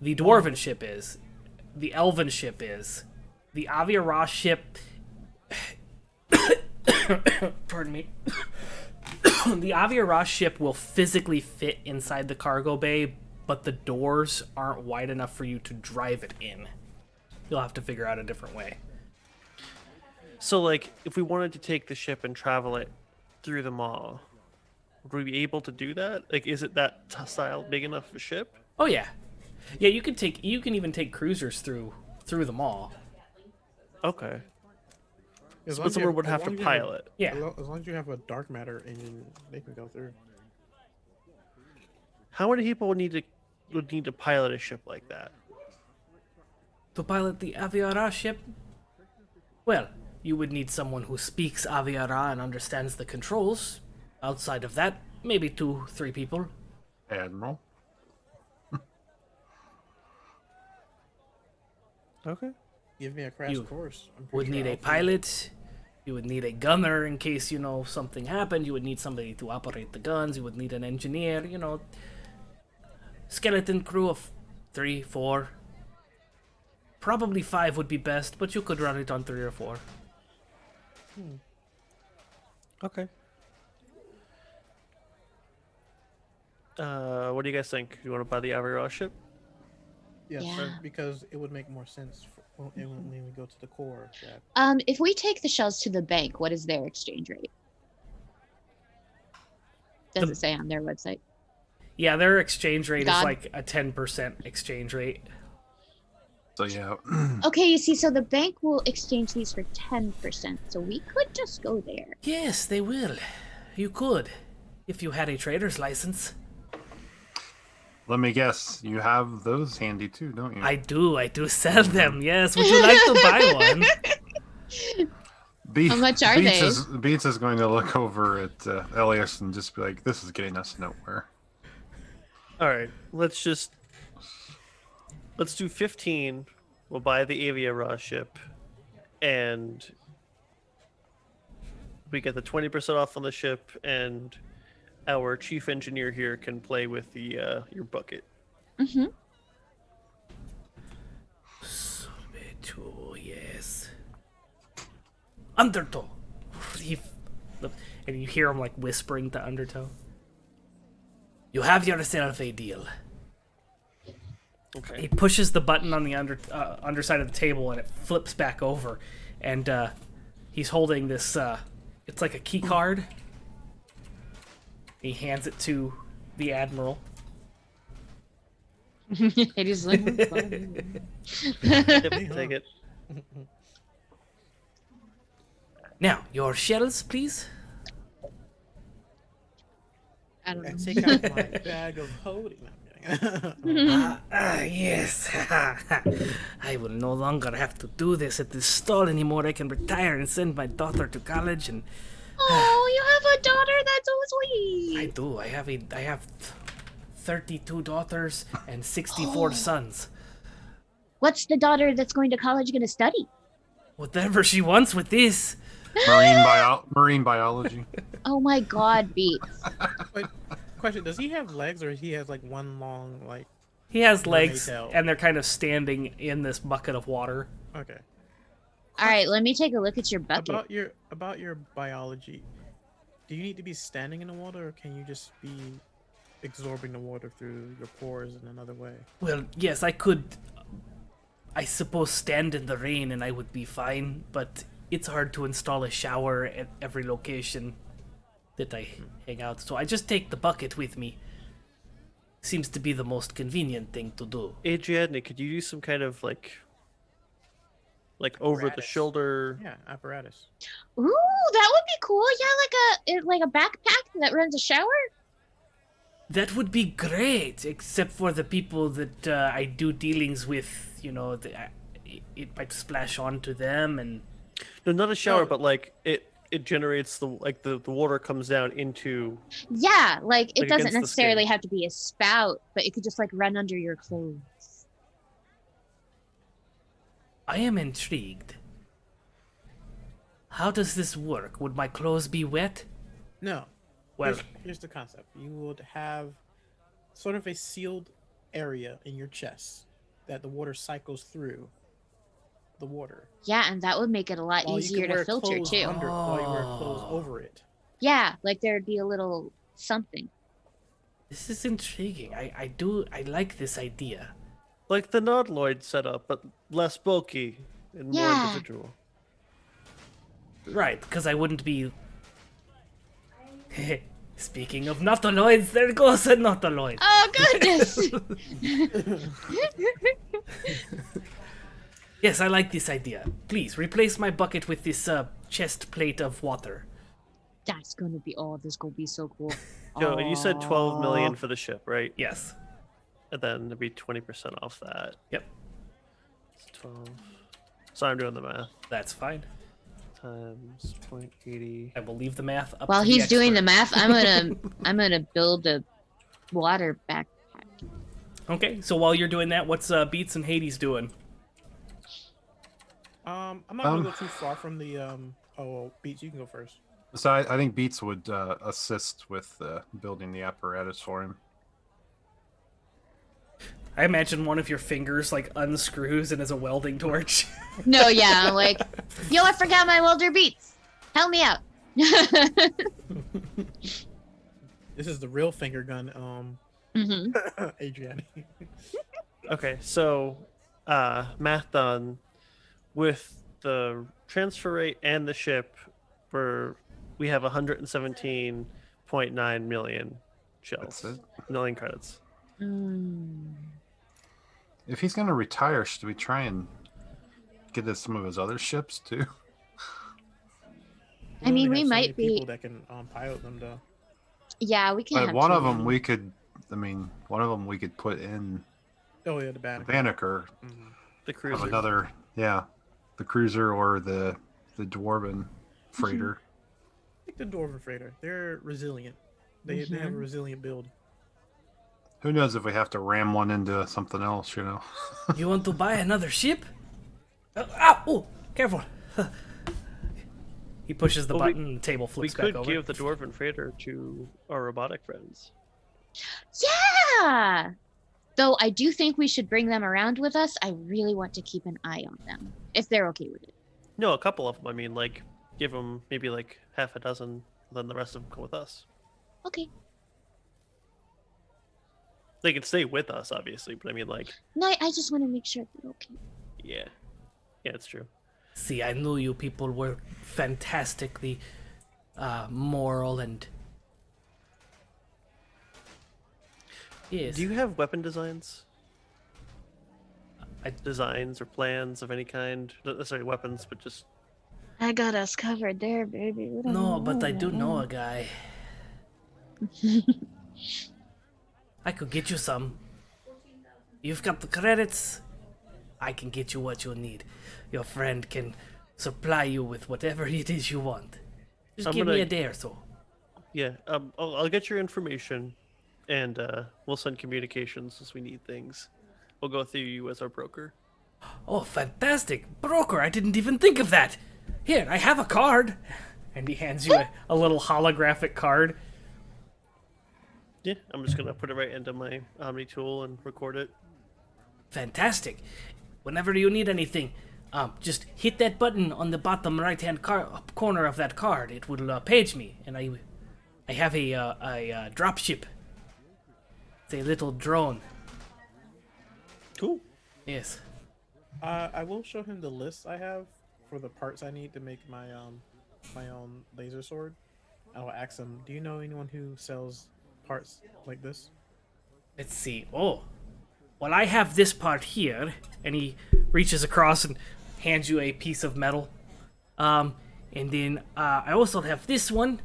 the Dwarven ship is. The Elven ship is. The Aviara ship... Pardon me. The Aviara ship will physically fit inside the cargo bay, but the doors aren't wide enough for you to drive it in. You'll have to figure out a different way. So, like, if we wanted to take the ship and travel it through the mall, would we be able to do that? Like, is it that style big enough of a ship? Oh yeah, yeah. You can even take cruisers through the mall. Okay. As long But as you someone have- would as have long to as you have a- pilot. Yeah. As long as you have a dark matter engine, they can go through. How many people would need to pilot a ship like that? To pilot the Aviara ship? Well, you would need someone who speaks Aviara and understands the controls. Outside of that, maybe 2-3 people. Admiral. Okay. Give me a crash You course. I'm pretty Would sure need I'll a feel it. pilot. You would need a gunner in case, something happened. You would need somebody to operate the guns. You would need an engineer, Skeleton crew of 3, 4. Probably 5 would be best, but you could run it on 3 or 4. Okay. What do you guys think? You want to buy the Aviara ship? Yes, Yeah. sir, because it would make more sense when we go to the core. That If we take the shells to the bank, what is their exchange rate? Does it say on their website? Yeah, their exchange rate is God. like a 10% exchange rate. So yeah. Okay, you see, so the bank will exchange these for 10%, so we could just go there. Yes, they will. You could, if you had a trader's license. Let me guess. You have those handy too, don't you? I do sell them, yes. Would you like to buy one? Be- How much are they? Beats is going to look over at Elias and just be like, "This is getting us nowhere." All right. Let's do 15. We'll buy the Aviara ship, and we get the 20% off on the ship, and our chief engineer here can play with the your bucket. Mm-hmm. Sorbeto, yes. Undertow. And you hear him like whispering to Undertow. You have yourself a deal. Okay. He pushes the button on the underside of the table, and it flips back over. And he's holding this. It's like a key card. He hands it to the admiral. It is like, Yep, take it. Now, your shells, please. I don't know. Take out my bag of holding. No, I'm kidding. Yes. I will no longer have to do this at this stall anymore. I can retire and send my daughter to college. And Oh, you have a daughter? That's so I sweet. do. I have 32 daughters and 64 sons. What's the daughter that's going to college going to study? Whatever she wants with this. Marine biology. Oh my God, Beats. But question: does he have legs, or he has like one long like? He has Mermaid legs, tail. and they're kind of standing in this bucket of water. Okay. All right, let me take a look at your bucket. About your biology, do you need to be standing in the water, or can you just be absorbing the water through your pores in another way? Well, yes, I could, I suppose, stand in the rain and I would be fine, but it's hard to install a shower at every location that I hang out, so I just take the bucket with me. Seems to be the most convenient thing to do. Adrienne, could you do some kind of like over the Apparatus. shoulder? Yeah, apparatus. Ooh, that would be cool. Yeah, like a backpack that runs a shower. That would be great, except for the people that I do dealings with, you know, it might splash onto them, and No, not a shower, No. but like it generates the water comes down into. Yeah, like it Like doesn't against the necessarily skin. have to be a spout, but it could just like run under your clothes. I am intrigued. How does this work? Would my clothes be wet? No. Well, Here's the concept. You would have sort of a sealed area in your chest that the water cycles through the water. Yeah, and that would make it a lot While you easier can wear to filter clothes too. under, while you wear clothes Oh. over it. Yeah, like there'd be a little something. this is intriguing. I like this idea. Like the Nodloid setup, but less bulky and more Yeah. individual. Right, because I wouldn't be. Speaking of nautiloids, there goes a nautiloid. Oh goodness! Yes, I like this idea. Please replace my bucket with this chest plate of water. That's gonna be this gonna be so cool. Joe, you said 12 million Aw. for the ship, right? Yes. And then it'd be 20% off that. Yep. It's 12. Sorry, I'm doing the math. That's fine. Times 0.80. I will leave the math up. While to the he's doing the expert. math, I'm gonna build a water backpack. Okay, so while you're doing that, what's Beats and Hades doing? I'm not gonna go too far from the well, Beats, you can go first. So I think Beats would assist with building the apparatus for him. I imagine one of your fingers like unscrews and is a welding torch. No, yeah, I'm like, yo, I forgot my welder beats. Help me out. This is the real finger gun, hmm Adrienne. Okay, so math done with the transfer rate and the ship, we have 117.9 million shells. That's it. Million credits. Mm. If he's gonna retire, should we try and get at some of his other ships too? I mean, we only have so might many be- people that can pilot them though. Yeah, we can But have one two of them then. we could. I mean, one of them we could put in Oh yeah, the bad. Banneker The of cruiser. another. Yeah, the cruiser or the dwarven freighter. Like the Dwarven freighter, they're resilient. They have a Mhm. resilient build. Who knows if we have to ram one into something else? You know. You want to buy another ship? Oh, careful. He pushes the Well, we- button and the table We flips could back over. give the dwarven freighter to our robotic friends. Yeah. Though I do think we should bring them around with us. I really want to keep an eye on them if they're okay with it. No, a couple of them. I mean, like, give them maybe like half a dozen, then the rest of them come with us. Okay. They can stay with us, obviously, but I mean, like, No, I just want to make sure they're okay. yeah, it's true. See, I knew you people were fantastically moral and. Yes. Do you have weapon designs? I- Designs or plans of any kind? Not necessarily weapons, but just I got us covered there, baby. We don't No, need but all I do that. know a guy. I could get you some. You've got the credits. I can get you what you need. Your friend can supply you with whatever it is you want. Just I'm give me gonna- a day or so. yeah. I'll get your information, and we'll send communications as we need things. We'll go through you as our broker. Oh, fantastic. Broker, I didn't even think of that. Here, I have a card. And he hands you a little holographic card. Yeah, I'm just gonna put it right into my Omni tool and record it. Fantastic. Whenever you need anything, just hit that button on the bottom right-hand corner of that card. It will page me, and I have a dropship. It's a little drone. Cool. Yes. I will show him the list I have for the parts I need to make my my own laser sword. I will ask him, do you know anyone who sells parts like this? Let's see. Oh, well, I have this part here, and he reaches across and hands you a piece of metal. And then I also have this one.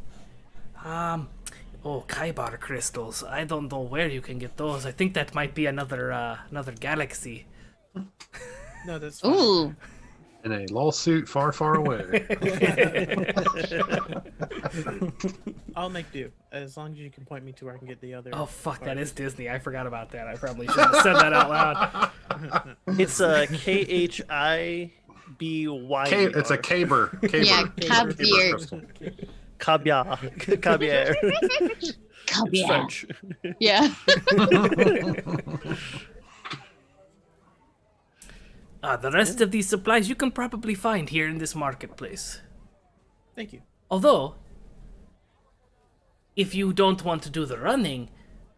Oh, Kaibar crystals. I don't know where you can get those. I think that might be another galaxy. No, that's fine. Ooh, In a lawsuit far, far away. I'll make do as long as you can point me to where I can get the other. Oh fuck, that part. is Disney. I forgot about that. I probably shouldn't have said that out loud. It's KHIBY. It's a caber. yeah, Cabier. crystal. Caviar. Caviar. It's Cabier. French. Yeah. The rest of these supplies you can probably find here in this marketplace. Thank you. Although, if you don't want to do the running,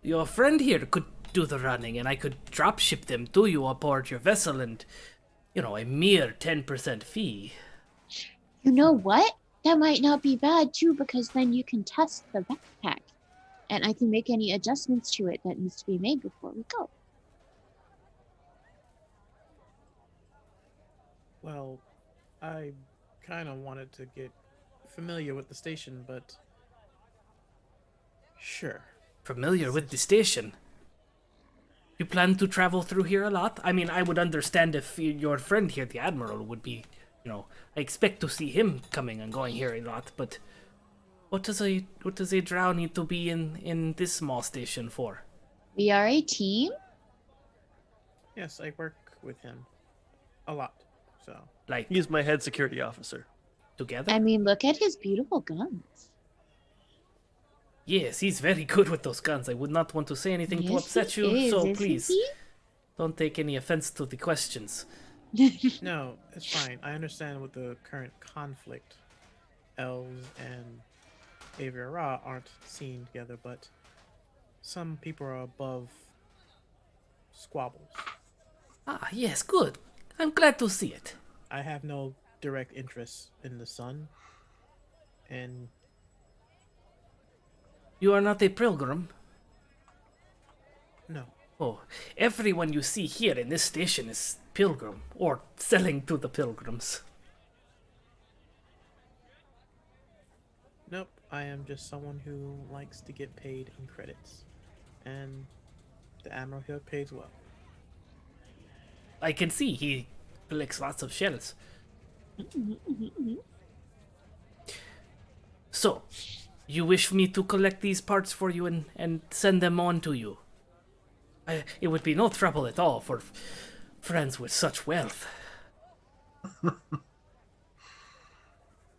your friend here could do the running, and I could drop ship them to you aboard your vessel, and, a mere 10% fee. You know what? That might not be bad too, because then you can test the backpack, and I can make any adjustments to it that needs to be made before we go. Well, I kind of wanted to get familiar with the station, but sure. Familiar with the station? You plan to travel through here a lot? I mean, I would understand if your friend here, the Admiral, would be, I expect to see him coming and going here a lot, but what does a drow need to be in this small station for? We are a team. Yes, I work with him a lot. So Like, He's my head security officer. together? I mean, look at his beautiful guns. Yes, he's very good with those guns. I would not want to say anything to Yes, upset he you, is, so isn't please, he? don't take any offense to the questions. no, it's fine. I understand with the current conflict, elves and Aviara aren't seen together, but some people are above squabbles. Ah, yes, good. I'm glad to see it. I have no direct interest in the sun, and You are not a pilgrim. no, Oh, everyone you see here in this station is pilgrim, or selling to the pilgrims. nope. I am just someone who likes to get paid in credits, and the Admiral here pays well. I can see he collects lots of shells. So, you wish me to collect these parts for you and send them on to you? It would be no trouble at all for friends with such wealth.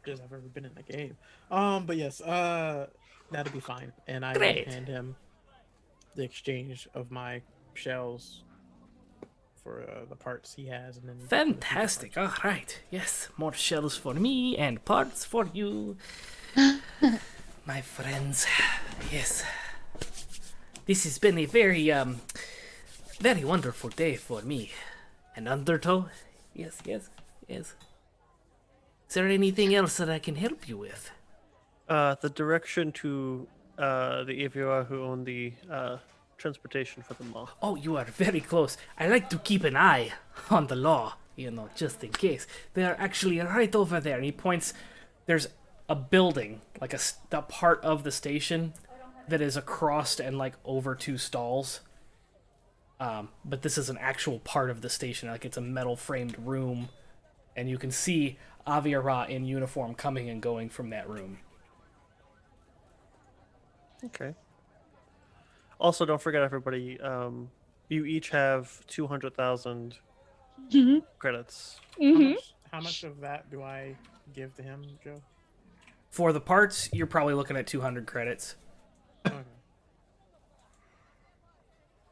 Because I've ever been in the game. But yes, that'll be fine, and I Great. will hand him the exchange of my shells for the parts he has, and then for the future Fantastic. parts. All right. Yes, more shells for me and parts for you. My friends. Yes. This has been a very, very wonderful day for me. And Undertow? Yes. Is there anything else that I can help you with? The direction to the Aviora who own the transportation for the mall. Oh, you are very close. I like to keep an eye on the law, just in case. They are actually right over there. And he points, there's a building, like a part of the station that is across and like over 2 stalls. But this is an actual part of the station, like it's a metal framed room. And you can see Aviara in uniform coming and going from that room. Okay. Also, don't forget, everybody, you each have 200,000 credits. How much of that do I give to him, Joe? For the parts, you're probably looking at 200 credits. Okay.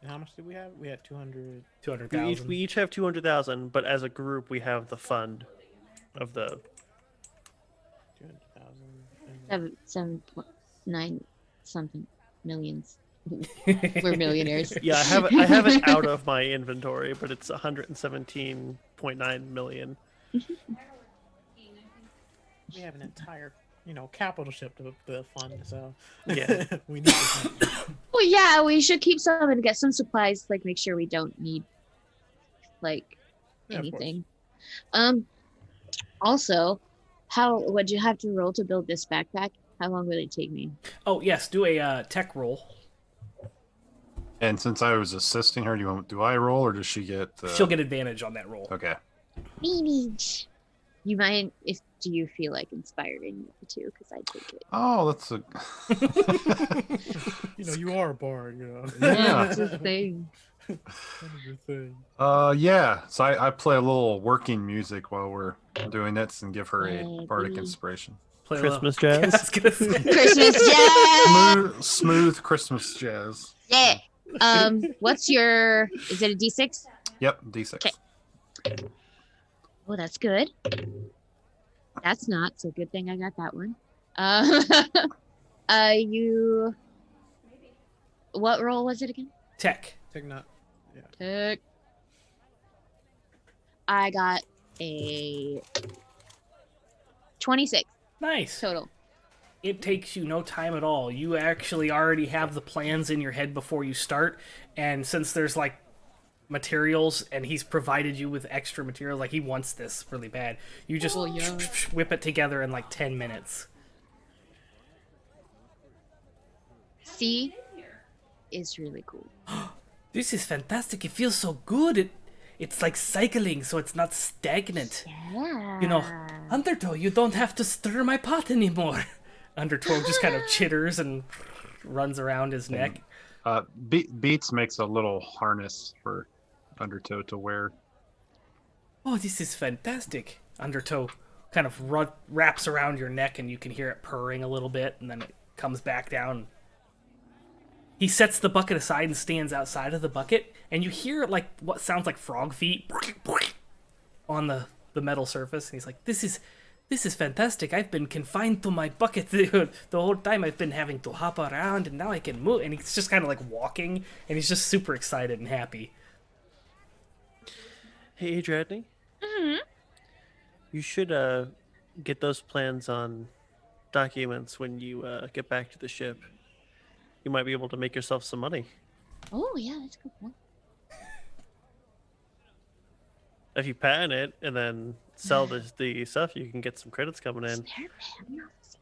And how much did we have? We had 200. 200,000. We each have 200,000, but as a group, we have the fund of the 200,000. 7.9 something millions. We're millionaires. Yeah, I have it out of my inventory, but it's 117.9 million. We have an entire, capital ship to fund, so Yeah. we need to. Well, yeah, we should keep some and get some supplies. Like, make sure we don't need like Yeah, of course. anything. Also, how would you have to roll to build this backpack? How long would it take me? Oh, yes, do a tech roll. And since I was assisting her, do I roll or does she get? She'll get advantage on that roll. Okay. Manage. You mind if do you feel like inspiring to? Because I take it. Oh, that's a. You are a bard, Yeah. That's the thing. Kind of your thing. Yeah. So I play a little working music while we're doing this and give her a Baby. bardic inspiration. Play a Christmas little- jazz? I was gonna say. Christmas jazz. Smooth Christmas jazz. Yeah. What's your? Is it a D6? Yep, D6. Okay. Oh, that's good. That's not so good thing I got that one. You. What roll was it again? Tech. Take not. Tick. I got a 26 Nice. total. It takes you no time at all. You actually already have the plans in your head before you start, and since there's like materials and he's provided you with extra material, like he wants this really bad, you just Oh, yeah. whip it together in like 10 minutes. C is really cool. This is fantastic. It feels so good. It's like cycling, so it's not stagnant. Yeah. Undertow, you don't have to stir my pot anymore. Undertow just kind of chitters and runs around his neck. Beats makes a little harness for Undertow to wear. Oh, this is fantastic. Undertow kind of wraps around your neck and you can hear it purring a little bit, and then it comes back down. He sets the bucket aside and stands outside of the bucket, and you hear like what sounds like frog feet on the metal surface. And he's like, This is fantastic. I've been confined to my bucket the whole time. I've been having to hop around, and now I can move." And he's just kind of like walking, and he's just super excited and happy. Hey, Adriadne. Mm-hmm. You should get those plans on documents when you get back to the ship. You might be able to make yourself some money. Oh, yeah, that's a good point. If you patent it and then sell the stuff, you can get some credits coming in. They're patent officer.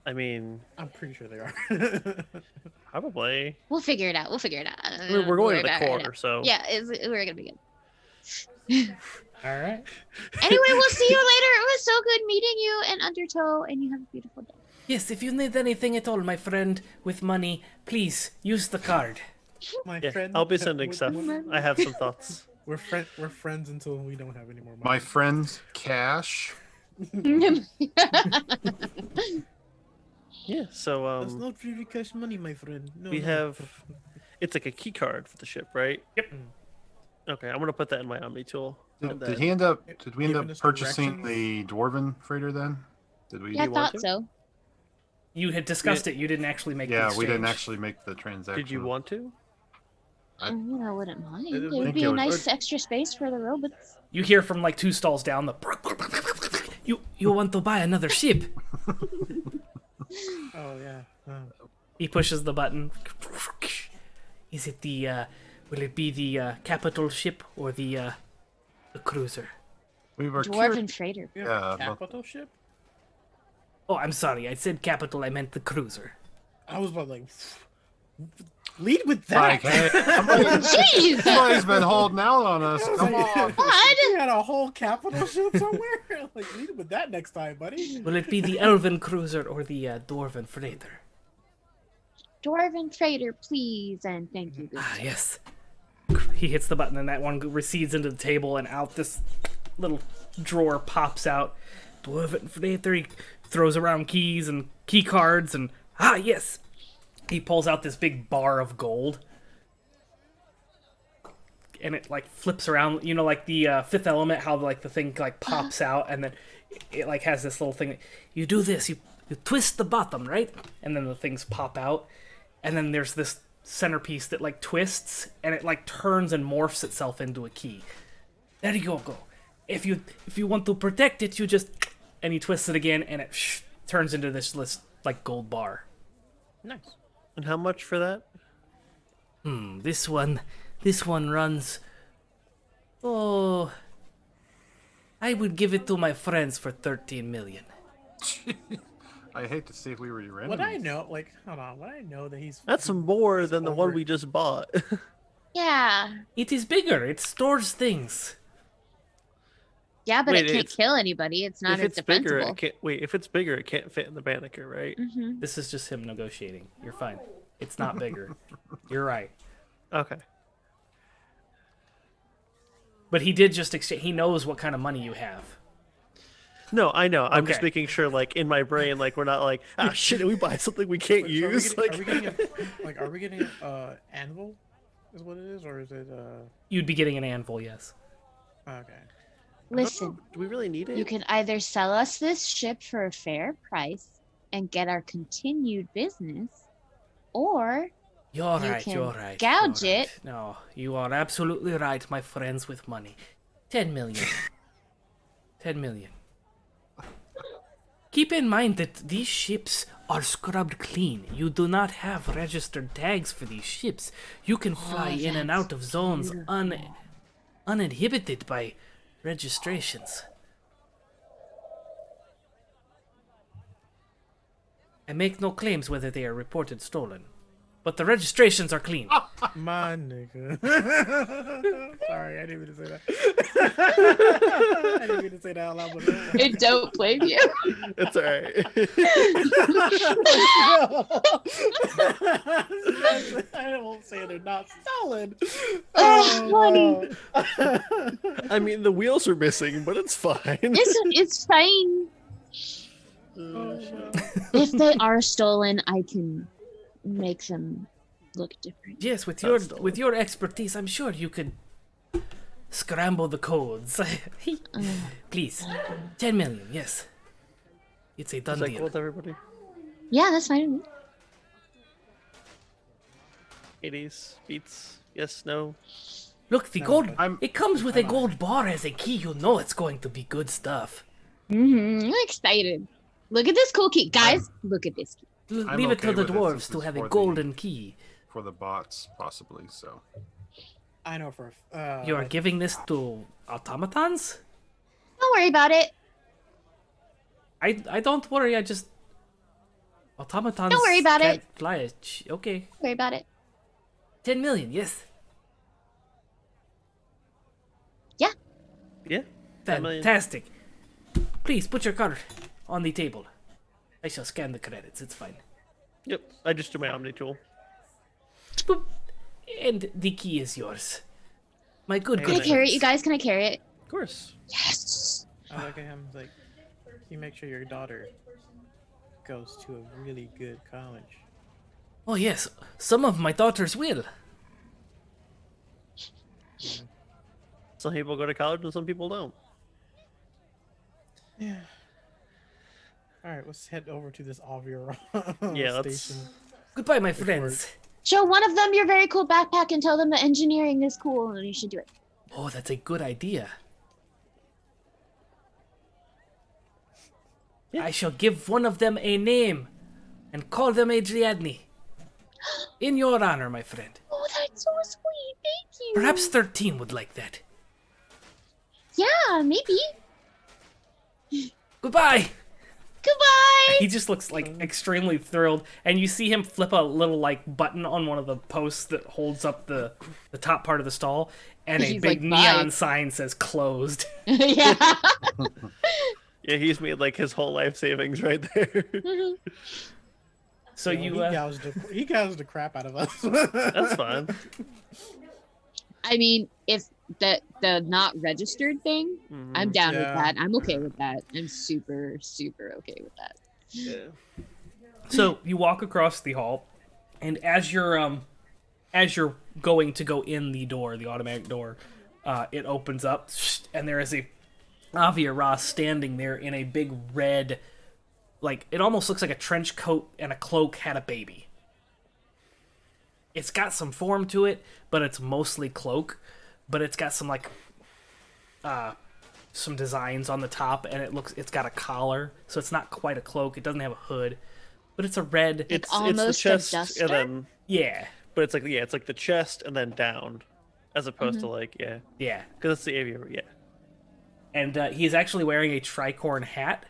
I mean, I'm pretty sure they are. probably. We'll figure it out. We're going to the We'll core, so Yeah, we're gonna be good. All right. Anyway, we'll see you later. It was so good meeting you and Undertow, and you have a beautiful day. Yes, if you need anything at all, my friend, with money, please use the card. My yeah, friend, I'll be sending we- stuff. I have some thoughts. We're friends until we don't have any more money. My friend Cash. Yeah, so That's not really cash money, my friend. No, we no. have. It's like a key card for the ship, right? Yep. Okay, I'm gonna put that in my Omni tool. and Did then- he end up? Did we end Giving up us purchasing directions? the dwarven freighter then? Did we? Yeah, I you want thought to? so. You had discussed it. You didn't actually make the Yeah, exchange. we didn't actually make the transaction. Did you want to? I mean, I wouldn't mind. It It would would be it a would- nice extra space for the robots. You hear from like 2 stalls down the. You want to buy another ship? Oh yeah. He pushes the button. Is it the? Will it be the capital ship or the cruiser? We were Dwarven freighter. You Yeah, have a but- capital ship? Oh, I'm sorry. I said capital. I meant the cruiser. I was about like, lead with Like, that. hey, Jeez! somebody's been holding out on us. Come on. What? You had a whole capital ship somewhere? Like, lead with that next time, buddy. Will it be the elven cruiser or the dwarven freighter? Dwarven freighter, please, and thank you. Ah, yes. He hits the button and that one recedes into the table and out this little drawer pops out. Dwarven freighter. He throws around keys and key cards and yes. He pulls out this big bar of gold. And it like flips around, you know, like the Fifth Element, how like the thing like pops out and then it like has this little thing. You do this, you twist the bottom, right? And then the things pop out. And then there's this centerpiece that like twists and it like turns and morphs itself into a key. There you go. If you want to protect it, you just and you twist it again and it turns into this like gold bar. Nice. And how much for that? This one runs. Oh, I would give it to my friends for 13 million. I hate to see if we were your Would I enemies. know? Like, hold on. Would I know that he's? That's more than the one over- we just bought. Yeah. It is bigger. It stores things. Yeah, but Wait, it can't it's- kill anybody. It's not if as it's bigger, defensible. it can't. Wait, if it's bigger, it can't fit in the Banneker, right? Mm-hmm. This is just him negotiating. You're fine. It's not bigger. You're right. Okay. But he did just exchange. He knows what kind of money you have. No, I know. I'm just Okay. making sure, like in my brain, like we're not like, ah, shit, did we buy something we can't Wait, so use? are we getting are we getting anvil? Is what it is, or is it You'd be getting an anvil, yes. okay? I don't Listen, know, do we really need it? you can either sell us this ship for a fair price and get our continued business, or You're You right, can you're right. gouge you're right. it. No, you are absolutely right, my friends with money. 10 million. 10 million. Keep in mind that these ships are scrubbed clean. You do not have registered tags for these ships. You can fly in and out of zones uninhibited by registrations. I make no claims whether they are reported stolen, but the registrations are clean. My nigga. Sorry, I didn't mean to say that. I didn't mean to say that out loud. But I don't blame you. It's all right. I won't say they're not solid. Oh, I mean, the wheels are missing, but it's fine. It's fine. If they are stolen, I can make them look different. Yes, with That's stolen. with your expertise, I'm sure you could scramble the codes. Please, 10 million. Yes, it's a done Is that deal. cool with everybody? Yeah, that's fine. with me. 80s beats. Yes, no. Look, the No, gold. I'm- It comes with a I'm not. gold bar as a key. You know it's going to be good stuff. I'm excited. Look at this cool key, guys. Look at this key. I'm Leave it okay to the with it dwarves since to it's have for a the- golden key. for the bots, possibly. So I know for You are giving this to automatons? Don't worry about it. I don't worry. I just automatons. Don't worry about can't it. Fly. Okay, Don't worry about it. 10 million. Yes, Yeah. 10 million. fantastic. Please put your card on the table. I shall scan the credits. It's fine. Yep. I just do my Omni tool. Boop. And the key is yours. My good, Can Can I good. carry it, friends. you guys? Can I carry it? Of course. Yes. I look at him like, you make sure your daughter goes to a really good college. Oh yes, some of my daughters will. Some people go to college and some people don't. Yeah. All right, let's head over to this Avira Yeah, let's- station. Goodbye, my Before- friends. Show one of them your very cool backpack and tell them that engineering is cool and you should do it. Oh, that's a good idea. I shall give one of them a name and call them Adriadne. In your honor, my friend. Oh, that's so sweet. Thank you. Perhaps 13 would like that. Yeah, maybe. Goodbye. Goodbye. He just looks like extremely thrilled, and you see him flip a little like button on one of the posts that holds up the top part of the stall, and a He's big like, "Bye." neon sign says closed. Yeah. Yeah, he's made like his whole life savings right there. So Yeah, you he gouged the crap out of us. That's fine. I mean, if the not registered thing, I'm down with Yeah. that. I'm okay with that. I'm super, super okay with that. Yeah. So you walk across the hall, and as you're going to go in the door, the automatic door, it opens up, and there is a Avia Ross standing there in a big red, like it almost looks like a trench coat and a cloak had a baby. It's got some form to it, but it's mostly cloak. But it's got some like some designs on the top, and it's got a collar, so it's not quite a cloak. It doesn't have a hood, but it's a red. It's the almost a chest duster? and then, Yeah, but it's like it's like the chest and then down, as opposed to like yeah. because it's the aviator. Yeah. And he's actually wearing a tricorn hat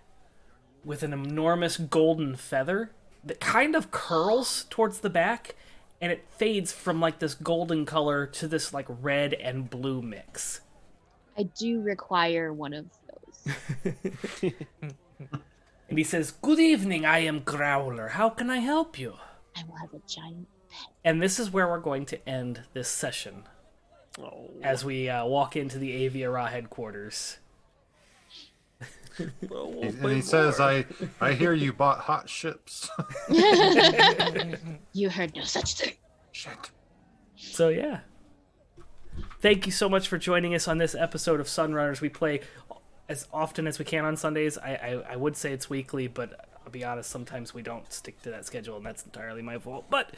with an enormous golden feather that kind of curls towards the back, and it fades from like this golden color to this like red and blue mix. I do require one of those. And he says, "Good evening, I am Growler. How can I help you?" I will have a giant pet. And this is where we're going to end this session Oh. as we walk into the Avia Ra headquarters. Well, we'll And play he says, more. I hear you bought hot ships. You heard no such thing. Shit. So yeah. Thank you so much for joining us on this episode of Sunrunners. We play as often as we can on Sundays. I would say it's weekly, but I'll be honest, sometimes we don't stick to that schedule, and that's entirely my fault. But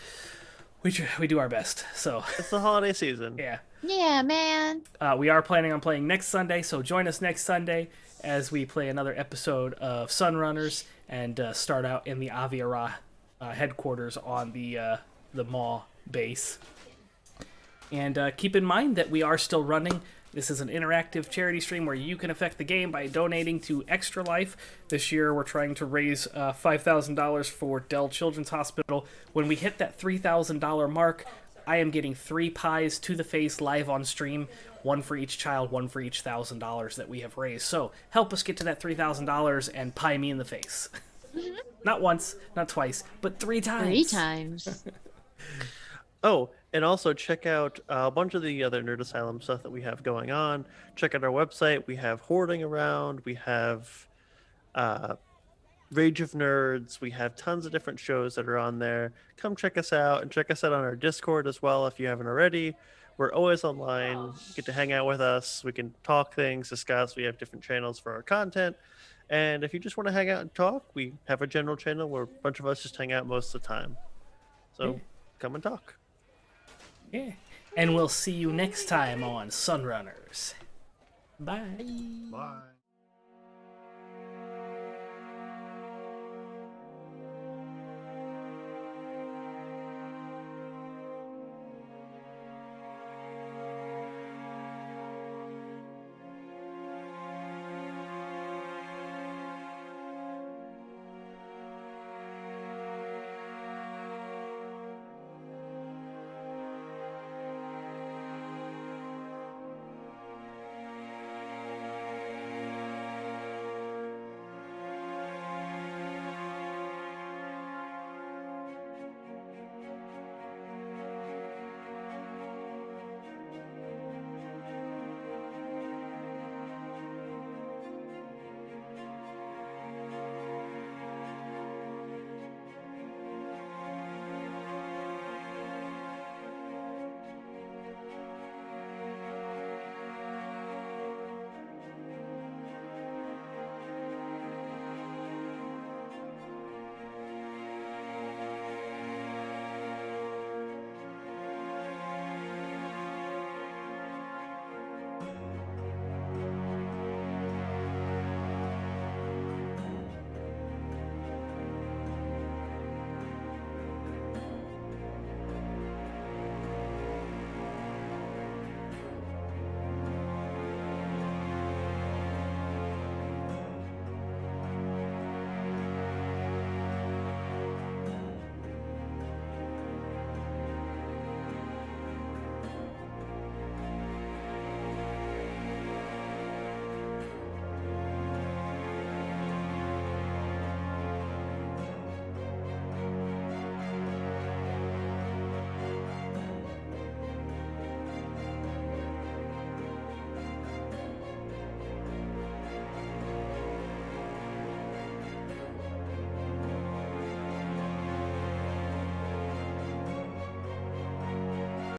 we do our best. So It's the holiday season. yeah. Yeah, man. We are planning on playing next Sunday, so join us next Sunday as we play another episode of Sunrunners and start out in the Avia Ra headquarters on the Maw base. And keep in mind that we are still running. This is an interactive charity stream where you can affect the game by donating to Extra Life. This year we're trying to raise $5,000 for Dell Children's Hospital. When we hit that $3,000 mark, I am getting 3 pies to the face live on stream. One for each child, one for each $1,000 that we have raised. So help us get to that $3,000 and pie me in the face. Not once, not twice, but 3 times. 3 times. Oh, and also check out a bunch of the other Nerd Asylum stuff that we have going on. Check out our website. We have Hoarding Around. We have Rage of Nerds. We have tons of different shows that are on there. Come check us out, and check us out on our Discord as well if you haven't already. We're always online. You get to hang out with us. We can talk things, discuss. We have different channels for our content. And if you just want to hang out and talk, we have a general channel where a bunch of us just hang out most of the time. So come and talk. Yeah. And we'll see you next time on Sunrunners. Bye. Bye.